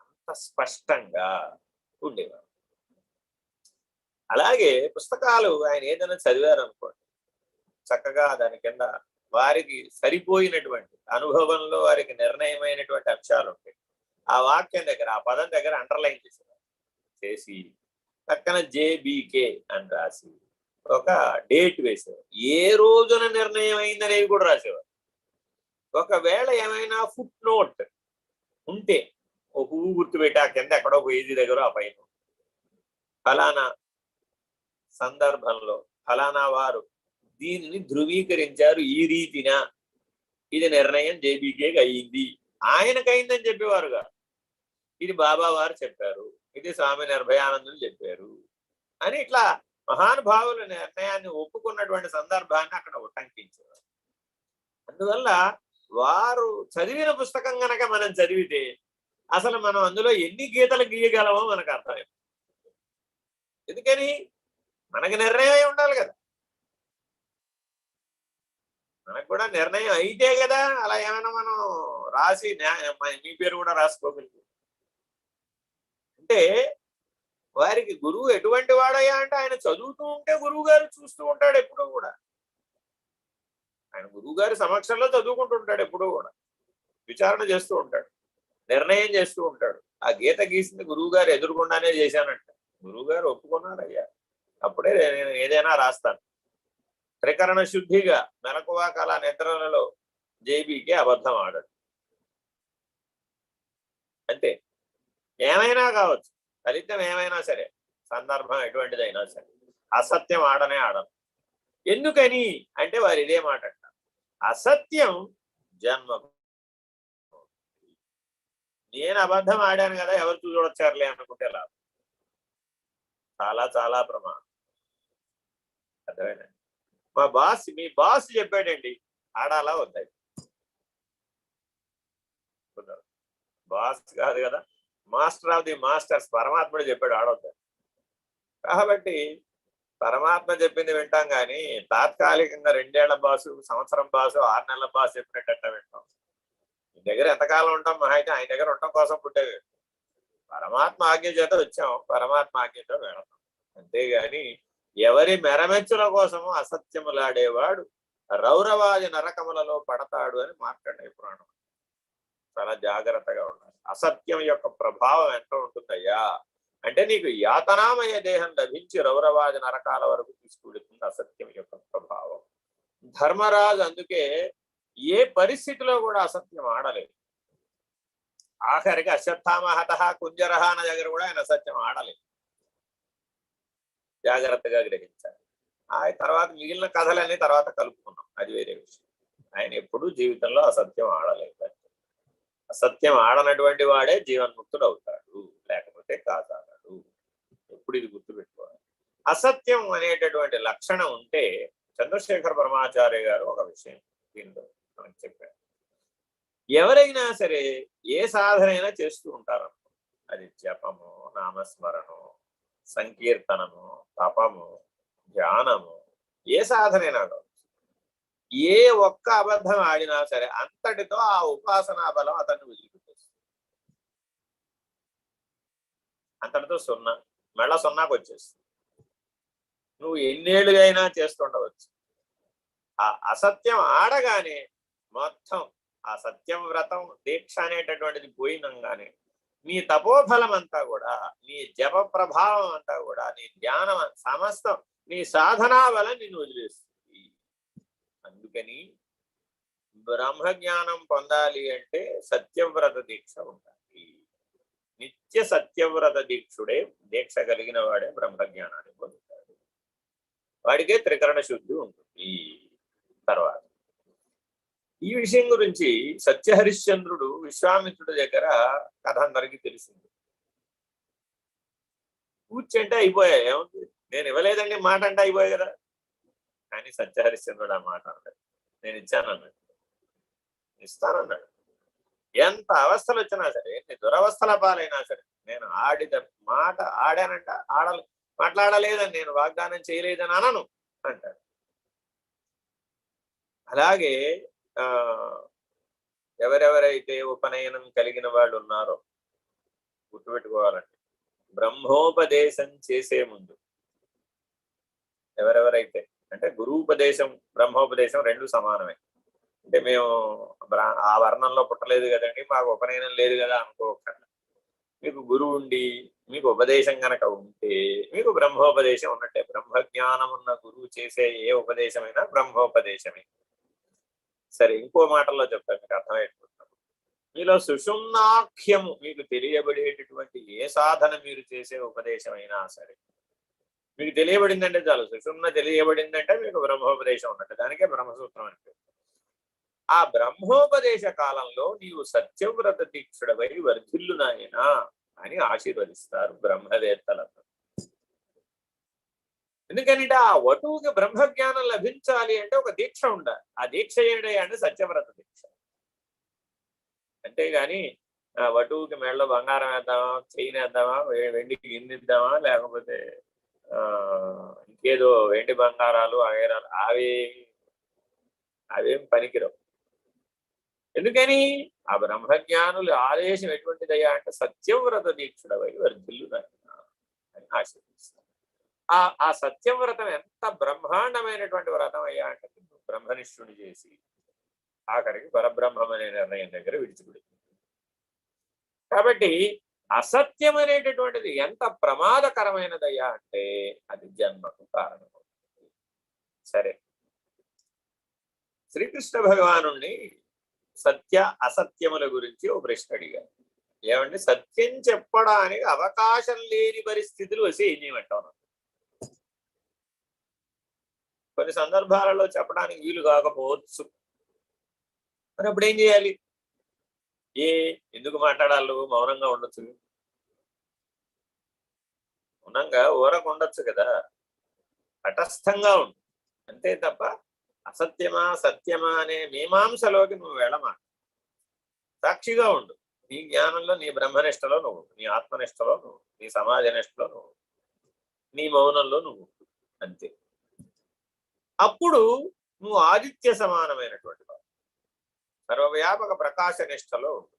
అంత స్పష్టంగా ఉండేవారు. అలాగే పుస్తకాలు ఆయన ఏదైనా చదివారు అనుకోండి, చక్కగా దాని కింద వారికి సరిపోయినటువంటి అనుభవంలో వారికి నిర్ణయమైనటువంటి అంశాలు ఉంటాయి. ఆ వాక్యం దగ్గర ఆ పదం దగ్గర అండర్లైన్ చేసి పక్కన జేబీకే అని రాసి ఒక డేట్ వేసేవారు. ఏ రోజున నిర్ణయం అయిందనేవి కూడా రాసేవారు. ఒకవేళ ఏమైనా ఫుట్ నోట్ ఉంటే ఓ పువ్వు గుర్తుపెట్టి ఆ కింద ఎక్కడో పేజీ దగ్గర ఆ పైన ఫలానా సందర్భంలో ఫలానా వారు దీనిని ధృవీకరించారు ఈ రీతిన ఇది నిర్ణయం జేబీకేకి అయ్యింది, ఆయనకైందని చెప్పేవారుగా. ఇది బాబా వారు చెప్పారు, ఇది స్వామి నిర్భయానందులు చెప్పారు అని ఇట్లా మహానుభావుల నిర్ణయాన్ని ఒప్పుకున్నటువంటి సందర్భాన్ని అక్కడ ఉటంకించేవారు. అందువల్ల వారు చదివిన పుస్తకం గనక మనం చదివితే అసలు మనం అందులో ఎన్ని గీతలు గీయగలమో మనకు అర్థమైంది. ఎందుకని మనకి నిర్ణయం ఉండాలి కదా, మనకు కూడా నిర్ణయం అయితే కదా అలా ఏమైనా మనం రాసి మీ పేరు కూడా రాసుకోగలిగి. అంటే వారికి గురువు ఎటువంటి వాడయ్యా అంటే ఆయన చదువుతూ ఉంటే గురువు గారు చూస్తూ ఉంటాడు ఎప్పుడూ కూడా. ఆయన గురువు గారి సమక్షంలో చదువుకుంటుంటాడు ఎప్పుడూ కూడా, విచారణ చేస్తూ ఉంటాడు, నిర్ణయం చేస్తూ ఉంటాడు. ఆ గీత గీసింది గురువు గారు ఎదురుకుండానే చేశానంట. గురువు గారు ఒప్పుకున్నారయ్యా, అప్పుడే నేను ఏదైనా రాస్తాను. త్రికరణ శుద్ధిగా మెలకువ కళ నిద్రలలో జేబీకి అబద్ధం ఆడడు. అంతే, ఏమైనా కావచ్చు, ఫలితం ఏమైనా సరే, సందర్భం ఎటువంటిదైనా సరే, అసత్యం ఆడనే ఆడను. ఎందుకని అంటే వారు ఇదే మాట అంటారు, అసత్యం జన్మ. నేను అబద్ధం ఆడాను కదా ఎవరు చూడొచ్చారులే అనుకుంటే లాభం. చాలా చాలా ప్రమాదం. అర్థమైనా? మీ బాస్ చెప్పాడండి ఆడాలా వద్దాయి, బాస్ కాదు కదా, మాస్టర్ ఆఫ్ ది మాస్టర్స్ పరమాత్ముడు చెప్పాడు ఆడొద్దు. కాబట్టి పరమాత్మ చెప్పింది వింటాం కానీ తాత్కాలికంగా 2 ఏళ్ల బాసు, సంవత్సరం బాసు, 6 నెలల బాసు చెప్పినట్ట వింటాం. మీ దగ్గర ఎంతకాలం ఉంటాం, మహా అయితే ఆయన దగ్గర ఉండటం కోసం పుట్టేవి. పరమాత్మ ఆజ్ఞ చేత వచ్చాం, పరమాత్మ ఆజ్ఞతో వెళతాం. అంతేగాని ఎవరి మెరమెచ్చుల కోసము అసత్యములాడేవాడు రౌరవాది నరకములలో పడతాడు అని మార్కండేయ పురాణం. చాలా జాగ్రత్తగా ఉండాలి. అసత్యం యొక్క ప్రభావం ఎంత ఉంటుందయ్యా అంటే నీకు యాతనామయ దేహం లభించి రౌరవాది నరకాల వరకు తీసుకువెడుతుంది అసత్యం యొక్క ప్రభావం. ధర్మరాజు అందుకే ఏ పరిస్థితిలో కూడా అసత్యం ఆడలేదు. ఆఖరికి అశ్వత్థామహత కుంజరహ అన్న దగ్గర కూడా ఆయన అసత్యం ఆడలేదు. జాగ్రత్తగా గ్రహించాలి. ఆ తర్వాత మిగిలిన కథలన్నీ తర్వాత కలుపుకున్నాం, అది వేరే విషయం. ఆయన ఎప్పుడూ జీవితంలో అసత్యం ఆడలేదు. అసత్యం ఆడనటువంటి వాడే జీవన్ముక్తుడు అవుతాడు, లేకపోతే కాదాడు. ఎప్పుడు ఇది గుర్తుపెట్టుకోవాలి. అసత్యం అనేటటువంటి లక్షణం ఉంటే చంద్రశేఖర పరమాచార్య గారు ఒక విషయం దీనిలో మనకు చెప్పారు. ఎవరైనా సరే ఏ సాధనైనా చేస్తూ ఉంటారు, అది జపము, నామస్మరణము, సంకీర్తనము, తపము, ధ్యానము, ఏ సాధనైనా కావచ్చు. ఏ ఒక్క అబద్ధం ఆడినా సరే అంతటితో ఆ ఉపాసనా బలం అతన్ని వదిలిపెట్టేస్తుంది. అంతటితో సున్నా, మళ్ళా సున్నాకు వచ్చేస్తుంది. నువ్వు ఎన్నేళ్ళుగా అయినా చేస్తుండవచ్చు. ఆ అసత్యం ఆడగానే మొత్తం ఆ సత్యం వ్రతం దీక్ష అనేటటువంటిది పోయినంగానే నీ తపోఫలం అంతా కూడా, నీ జప ప్రభావం అంతా కూడా, నీ ధ్యానం సమస్తం, నీ సాధనా బలం నిన్ను వదిలేస్తుంది. అందుకని బ్రహ్మజ్ఞానం పొందాలి అంటే సత్యవ్రత దీక్ష ఉండాలి. నిత్య సత్యవ్రత దీక్షుడే, దీక్ష కలిగిన వాడే బ్రహ్మజ్ఞానాన్ని పొందుతాడు. వాడికే త్రికరణ శుద్ధి ఉంటుంది. తర్వాత ఈ విషయం గురించి సత్యహరిశ్చంద్రుడు విశ్వామిత్రుడి దగ్గర కథ అందరికీ తెలిసింది. కూర్చుంటే అయిపోయాయి, ఏముంది, నేను ఇవ్వలేదండి మాట అంటే అయిపోయాయి కదా. కానీ సత్యహరిశ్చంద్రుడు ఆ మాట అన్నాడు, నేను ఇచ్చానన్నాడు, ఇస్తానన్నాడు. ఎంత అవస్థలు వచ్చినా సరే, ఎన్ని దురవస్థల పాలైనా సరే, నేను ఆడిన మాట ఆడానంట, మాట్లాడలేదని నేను వాగ్దానం చేయలేదని అనను అంటాడు. అలాగే ఎవరెవరైతే ఉపనయనం కలిగిన వాళ్ళు ఉన్నారో గుర్తుపెట్టుకోవాలండి, బ్రహ్మోపదేశం చేసే ముందు ఎవరెవరైతే, అంటే గురూపదేశం బ్రహ్మోపదేశం రెండు సమానమే. అంటే మేము ఆ వర్ణంలో పుట్టలేదు కదండి, మాకు ఉపనయనం లేదు కదా అనుకోకండి. మీకు గురువు ఉండి మీకు ఉపదేశం గనక ఉంటే మీకు బ్రహ్మోపదేశం ఉన్నట్టే. బ్రహ్మజ్ఞానం ఉన్న గురువు చేసే ఏ ఉపదేశమైనా బ్రహ్మోపదేశమే. సరే, ఇంకో మాటల్లో చెప్తాను మీకు అర్థమయ్యేటప్పుడు. మీలో సుషుమ్నాఖ్యము మీకు తెలియబడేటటువంటి ఏ సాధన మీరు చేసే ఉపదేశమైనా సరే, మీకు తెలియబడిందంటే చాలు. సుషుమ్న తెలియబడిందంటే మీకు బ్రహ్మోపదేశం ఉన్నట్టు. దానికే బ్రహ్మసూత్రం అంటే. ఆ బ్రహ్మోపదేశ కాలంలో నీవు సత్యవ్రత దీక్షుడవై వర్ధిల్లు నాయనా అని ఆశీర్వదిస్తారు బ్రహ్మవేత్తలందరూ. ఎందుకంటే ఆ వటువుకి బ్రహ్మజ్ఞానం లభించాలి అంటే ఒక దీక్ష ఉండాలి. ఆ దీక్ష ఏడే అంటే సత్యవ్రత దీక్ష. అంతేగాని వటువుకి మెడలో బంగారం వేద్దామా, చైన్ వేద్దామా, వెండికి గిన్నెద్దామా, లేకపోతే ఇంకేదో వెండి బంగారాలు అవేరాలు అవేం పనికిరావు. ఎందుకని ఆ బ్రహ్మజ్ఞానులు ఆదేశం ఎటువంటిదయ్యా అంటే సత్యవ్రత దీక్షుడవై వర్ధిల్లు అని ఆశీర్వదిస్తారు. ఆ సత్యవ్రతం ఎంత బ్రహ్మాండమైనటువంటి వ్రతం అయ్యా అంటే బ్రహ్మనిష్ఠుని చేసి ఆఖరికి పరబ్రహ్మం అనే నిర్ణయం దగ్గర విడిచిపెడుతుంది. కాబట్టి అసత్యం అనేటటువంటిది ఎంత ప్రమాదకరమైనదయ్యా అంటే అది జన్మకు కారణమవుతుంది. సరే, శ్రీకృష్ణ భగవాను సత్య అసత్యముల గురించి ఓ ప్రశ్న అడిగారు. ఏమంటే సత్యం చెప్పడానికి అవకాశం లేని పరిస్థితులు వస్తే ఏం చేయమంటావు? కొన్ని సందర్భాలలో చెప్పడానికి వీలు కాకపోవచ్చు. మరి అప్పుడు ఏం చేయాలి? ఎందుకు మాట్లాడాలి? మౌనంగా ఉండొచ్చు, మౌనంగా ఊరకుండొచ్చు కదా, తటస్థంగా ఉండు అంతే తప్ప అసత్యమా సత్యమా అనే మీమాంసలోకి నువ్వు వెళ్ళమా. సాక్షిగా ఉండు. నీ జ్ఞానంలో, నీ బ్రహ్మనిష్టలో నువ్వు, నీ ఆత్మనిష్టలో నువ్వు, నీ సమాజ నిష్టలో నువ్వు, నీ మౌనంలో నువ్వు, అంతే. అప్పుడు నువ్వు ఆదిత్య సమానమైనటువంటి వాడు, సర్వవ్యాపక ప్రకాశ నిష్టలో ఉండు.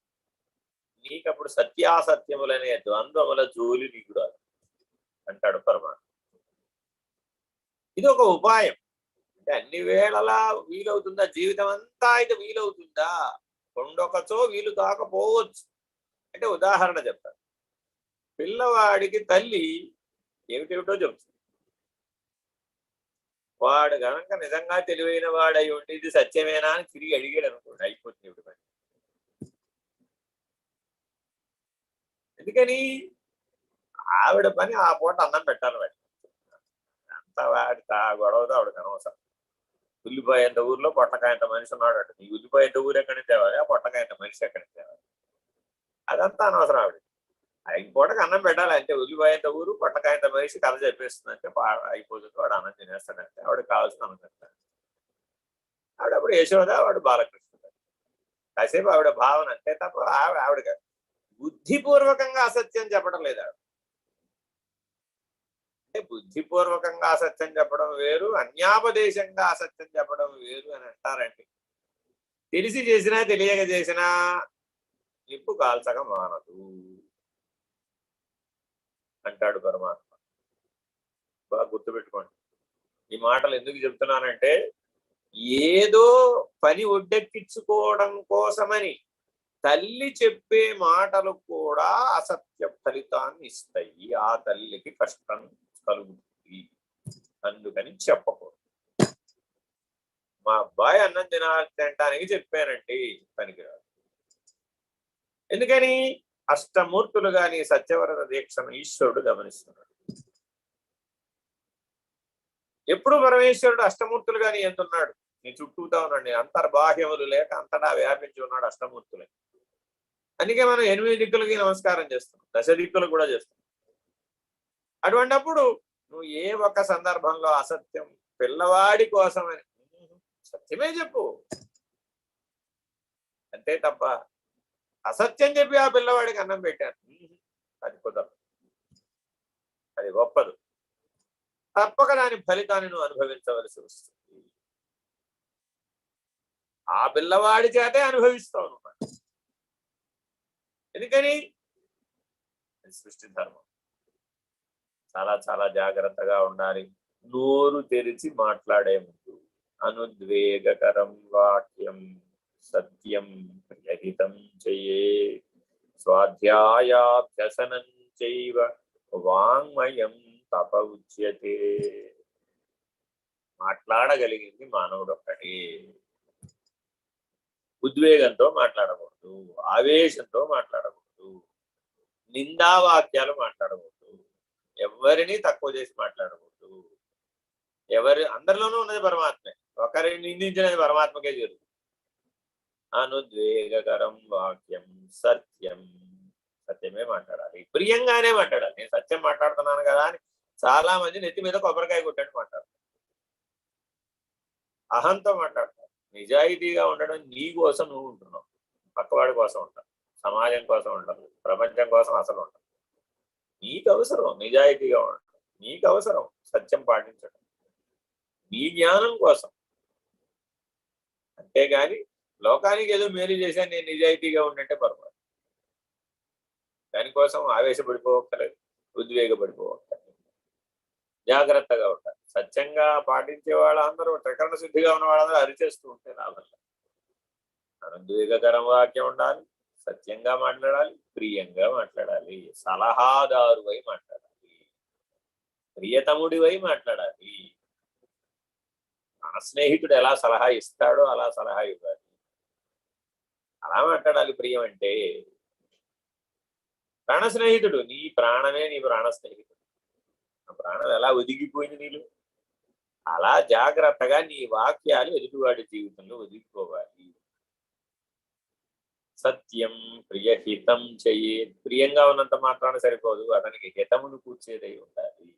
నీకప్పుడు సత్యాసత్యములనే ద్వంద్వముల జోలి నీకు రాదు అంటాడు పరమాత్మ. ఇది ఒక ఉపాయం. అంటే అన్ని వేళలా వీలవుతుందా? జీవితం అంతా అయితే వీలవుతుందా? కొండొకచో వీలు కాకపోవచ్చు. అంటే ఉదాహరణ చెప్తాను. పిల్లవాడికి తల్లి ఏమిటేమిటో చెప్తుంది. వాడు గనక నిజంగా తెలివైన వాడై ఉండి ఇది సత్యమేనా అని తిరిగి అడిగాడు అనుకోండి, అయిపోతుంది ఇప్పుడు పని. ఎందుకని? ఆవిడ పని ఆ పూట అన్నం పెట్టాలి వాడి. అంతా వాడి గొడవతో ఆవిడకి అనవసరం. ఉల్లిపాయంత ఊర్లో పొట్టకాయంత మనిషి ఉన్నాడు అంటే నీ ఉల్లిపాయంత ఊరు ఎక్కడి తేవాలి, ఆ పొట్టకాయంత మనిషి ఎక్కడి తేవాలి, అదంతా అనవసరం. ఆవిడ ఐదు పూటకి అన్నం పెట్టాలి అంటే. ఉల్లిపాయంత ఊరు పొట్టకాయంత మనిషి కథ చెప్పేస్తుందంటే అయిపోతుంది, వాడు అన్నం తినేస్తాడంటే ఆవిడకి కావాల్సిన అన్నం తింటాడు. ఆవిడప్పుడు యశోద, వాడు బాలకృష్ణుడు. కాసేపు ఆవిడ భావన అంతే తప్ప ఆవిడ బుద్ధిపూర్వకంగా అసత్యం చెప్పడం లేదు. ఆవిడ అంటే బుద్ధిపూర్వకంగా అసత్యం చెప్పడం వేరు, అన్యాపదేశంగా అసత్యం చెప్పడం వేరు అని అంటారండి. తెలిసి చేసినా తెలియక చేసినా నిప్పు కాల్చగా మానదు అంటాడు పరమాత్మ. బాగా గుర్తుపెట్టుకోండి. ఈ మాటలు ఎందుకు చెప్తున్నానంటే ఏదో పని ఒడ్డెక్కించుకోవడం కోసమని తల్లి చెప్పే మాటలు కూడా అసత్య ఫలితాన్ని ఇస్తాయి. ఆ తల్లికి కష్టం కలుగుతుంది, అందుకని చెప్పకూడదు. మా అబ్బాయి అన్నం తినటానికి చెప్పానండి, పనికిరాదు. ఎందుకని? అష్టమూర్తులు గాని సత్యవ్రత దీక్షను ఈశ్వరుడు గమనిస్తున్నాడు. ఎప్పుడు పరమేశ్వరుడు అష్టమూర్తులు గాని ఎందున్నాడు? నీ చుట్టూతా ఉన్నాడు. అంతర్బాహ్యములు లేక అంతటా వ్యాపించి ఉన్నాడు అష్టమూర్తులే. అందుకే మనం 8 దిక్కులకి నమస్కారం చేస్తున్నాం, 10 దిక్కులకు కూడా చేస్తున్నాం. అటువంటిప్పుడు నువ్వు ఏ ఒక్క సందర్భంలో అసత్యం పిల్లవాడి కోసమని సత్యమే చెప్పు అంతే తప్ప అసత్యం చెప్పి ఆ పిల్లవాడికి అన్నం పెట్టాను అది కుదరదు, అది గొప్పదు. తప్పక దాని ఫలితాన్ని నువ్వు అనుభవించవలసి వస్తుంది. ఆ పిల్లవాడి చేతే అనుభవిస్తావు నువ్వు. ఎందుకని? సృష్టి ధర్మం. చాలా చాలా జాగ్రత్తగా ఉండాలి. నోరు తెరిచి మాట్లాడే ముందు అనుద్వేగకరం వాక్యం సత్యం ప్రియహితం చయే స్వాధ్యాయాభ్యసనం చైవ వాంగ్మయం తప ఉచ్యతే. మాట్లాడగలిగింది మానవుడు ఒక్కటే. ఉద్వేగంతో మాట్లాడకూడదు, ఆవేశంతో మాట్లాడకూడదు, నిందావాక్యాలు మాట్లాడకూడదు, ఎవరిని తక్కువ చేసి మాట్లాడకూడదు. అందరిలోనూ ఉన్నది పరమాత్మే, ఒకరిని నిందించినది పరమాత్మకే జరుగుతుంది. అనుద్వేగకరం వాక్యం సత్యం, సత్యమే మాట్లాడాలి, ప్రియంగానే మాట్లాడాలి. నేను సత్యం మాట్లాడుతున్నాను కదా అని చాలా మంది నెత్తి మీద కొబ్బరికాయ కొట్టండి మాట్లాడతారు, అహంతో మాట్లాడతారు. నిజాయితీగా ఉండడం నీ కోసం నువ్వు ఉంటున్నావు, పక్కవాడి కోసం ఉంటావు, సమాజం కోసం ఉంటావు, ప్రపంచం కోసం అసలు ఉంటావు. నీకు అవసరం నిజాయితీగా ఉండడం, నీకు అవసరం సత్యం పాటించడం, నీ జ్ఞానం కోసం. అంతేగాని లోకానికి ఏదో మేలు చేశాను నేను నిజాయితీగా ఉండంటే పొరపాటు. దానికోసం ఆవేశపడిపోవక్కర్లేదు, ఉద్వేగపడిపోవక్కర్లేదు. జాగ్రత్తగా ఉంటారు. సత్యంగా పాటించే వాళ్ళందరూ త్రికరణ శుద్ధిగా ఉన్న వాళ్ళందరూ అరిచేస్తూ ఉంటే లాభం. అనుద్వేగకరం వాక్యం ఉండాలి, సత్యంగా మాట్లాడాలి, ప్రియంగా మాట్లాడాలి, సలహాదారువై మాట్లాడాలి, ప్రియతముడివై మాట్లాడాలి. మన స్నేహితుడు ఎలా సలహా ఇస్తాడో అలా సలహా ఇవ్వాలి, అలా మాట్లాడాలి. ప్రియం అంటే ప్రాణ స్నేహితుడు, నీ ప్రాణమే నీ ప్రాణ స్నేహితుడు. ఆ ప్రాణం ఎలా ఒదిగిపోయింది నీళ్ళు, అలా జాగ్రత్తగా నీ వాక్యాలు ఎదుటివాడి జీవితంలో ఒదిగిపోవాలి. సత్యం ప్రియహితం చెయ్యి, ప్రియంగా ఉన్నంత మాత్రాన సరిపోదు, అతనికి హితమును కూర్చేదై ఉండాలి.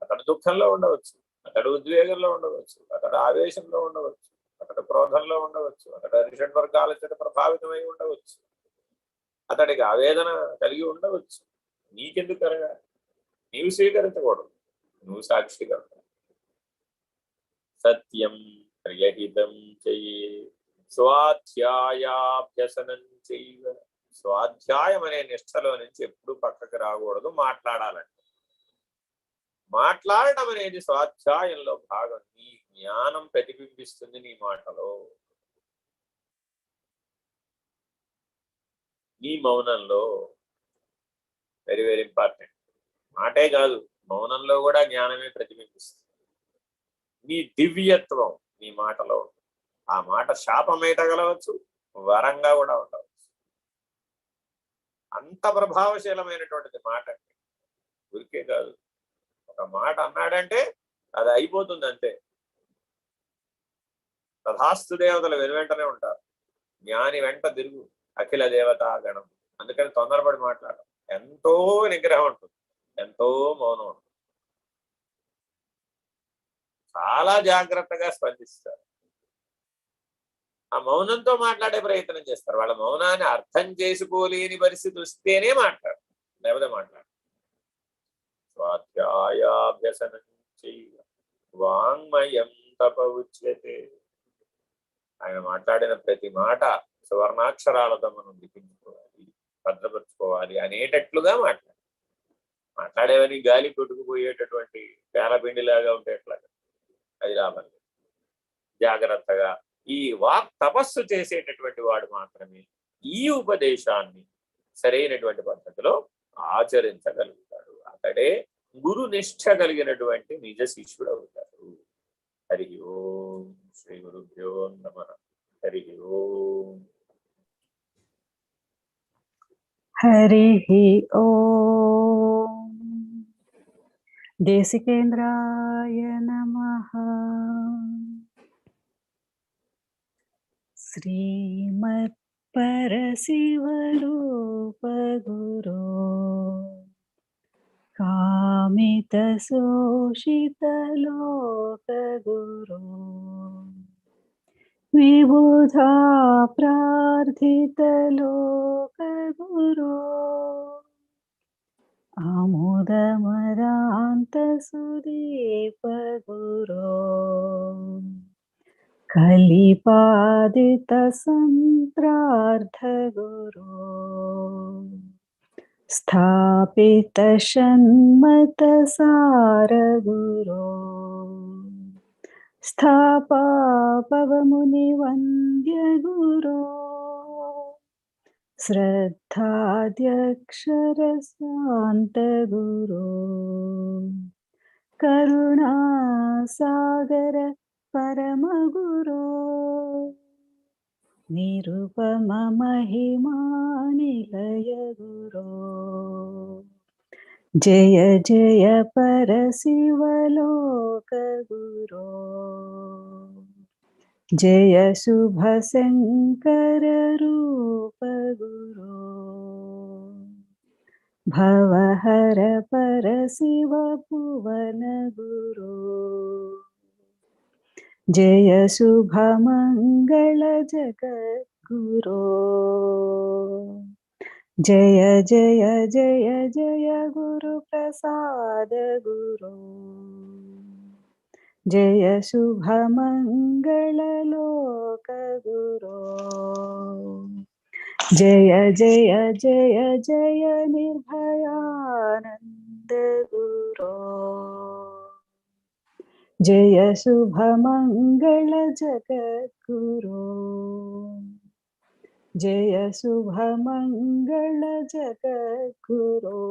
అతడు దుఃఖంలో ఉండవచ్చు, అతడు ఉద్వేగంలో ఉండవచ్చు, అతడు ఆవేశంలో ఉండవచ్చు, అతడు క్రోధంలో ఉండవచ్చు, అతడు అరిషడ్ వర్గాల చేత ప్రభావితమై ఉండవచ్చు, అతడికి ఆవేదన కలిగి ఉండవచ్చు. నీకెందుకు కలగా? నీవు స్వీకరించకూడదు, నువ్వు సాక్షిగా ఉండాలి. సత్యం ప్రియహితం చెయ్యి స్వాధ్యాయాభ్యసనం చెయ్య. స్వాధ్యాయం అనే నిష్టలో నుంచి ఎప్పుడు పక్కకు రాకూడదు, మాట్లాడాలంటే. మాట్లాడటం అనేది స్వాధ్యాయంలో భాగం. నీ జ్ఞానం ప్రతిబింబిస్తుంది నీ మాటలో, నీ మౌనంలో. Very very important. మాటే కాదు, మౌనంలో కూడా జ్ఞానమే ప్రతిబింబిస్తుంది. నీ దివ్యత్వం నీ మాటలో. ఆ మాట శాపమే తగలవచ్చు, వరంగా కూడా ఉండవచ్చు. అంత ప్రభావశీలమైనటువంటిది మాట. ఊరికే కాదు, ఒక మాట అన్నాడంటే అది అయిపోతుంది అంతే. తథాస్తు దేవతలు వెనువెంటనే ఉంటారు, జ్ఞాని వెంట తిరుగు అఖిల దేవతా గణం. అందుకని తొందరపడి మాట్లాడడం. ఎంతో నిగ్రహం ఉంటుంది, ఎంతో మౌనం ఉంటుంది, చాలా జాగ్రత్తగా స్పందిస్తారు. ఆ మౌనంతో మాట్లాడే ప్రయత్నం చేస్తారు. వాళ్ళ మౌనాన్ని అర్థం చేసుకోలేని పరిస్థితి వస్తేనే మాట్లాడు, లేకపోతే మాట్లాడు. స్వాధ్యాయాభ్యసనం చెయ్య వాంగ్మయం తప ఉచ్యతే. ఆయన మాట్లాడిన ప్రతి మాట సువర్ణాక్షరాలతో మనం లిఖించుకోవాలి, భద్రపరుచుకోవాలి అనేటట్లుగా మాట్లాడేవని గాలి కొట్టుకుపోయేటటువంటి పేలపిండిలాగా ఉంటే ఎట్లాగా, అది లాభం లేదు. జాగ్రత్తగా ఈ వాక్ తపస్సు చేసేటటువంటి వాడు మాత్రమే ఈ ఉపదేశాన్ని సరైనటువంటి పద్ధతిలో ఆచరించగలుగుతాడు. అతడే గురు నిష్ఠ కలిగినటువంటి నిజ శిష్యుడు అవుతాడు. హరి ఓం శ్రీ గురుభ్యో నమః. హరి ఓం. హరి ఓం. దేశికేంద్రాయ నమః. శ్రీమత్పరశివరూపగురో కామితశోషితలోకగురో విబుధా ప్రార్థితలోకగురో ఆమోదమదాంతసుదీపగురో కలిపాదిత సంత్రార్థగురో స్థాపిత షణ్మత సారగురో स्थापापवमुनिवन्द्यगुरो श्रद्धाध्यक्षरसान्तगुरो करुणासागर परमगुरो निरुपममहिमानिलय गुरो जय जय परशिवलोकगुरो जय शुभशङ्कर रूपगुरो भवहर परशिव भुवनगुरो जय शुभमङ्गल जगद्गुरो जय जय जय जय गुरुप्रसाद गुरो जय शुभमङ्गललोकगुरो जय जय जय जय निर्भयानन्द गुरो जय शुभमङ्गल जगद्गुरो जय शुभमङ्गल जगद्गुरो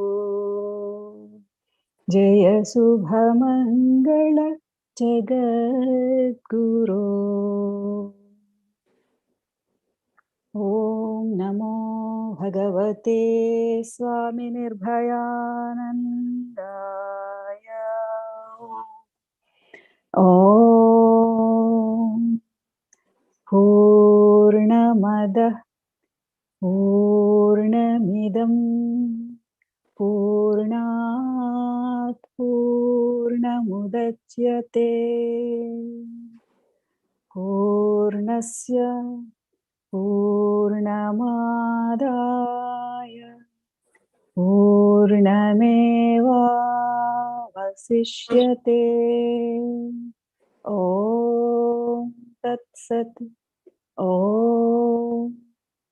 जय शुभमङ्गल जगद्गुरो ॐ नमो भगवते स्वामी निर्भयानन्दाय ॐ पूर्णमदः पूर्णमिदं पूर्णात् पूर्णमुदच्यते पूर्णस्य पूर्णमादाय पूर्णमेवावशिष्यते ॐ तत्सत् ॐ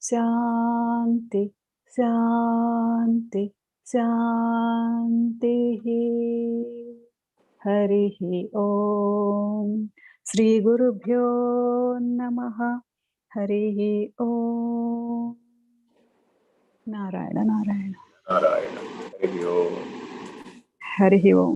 शान्ति शान्ति शान्तिः हरिः ॐ श्रीगुरुभ्यो नमः हरिः ॐ नारायण नारायण नारायण हरि ओम हरिः ॐ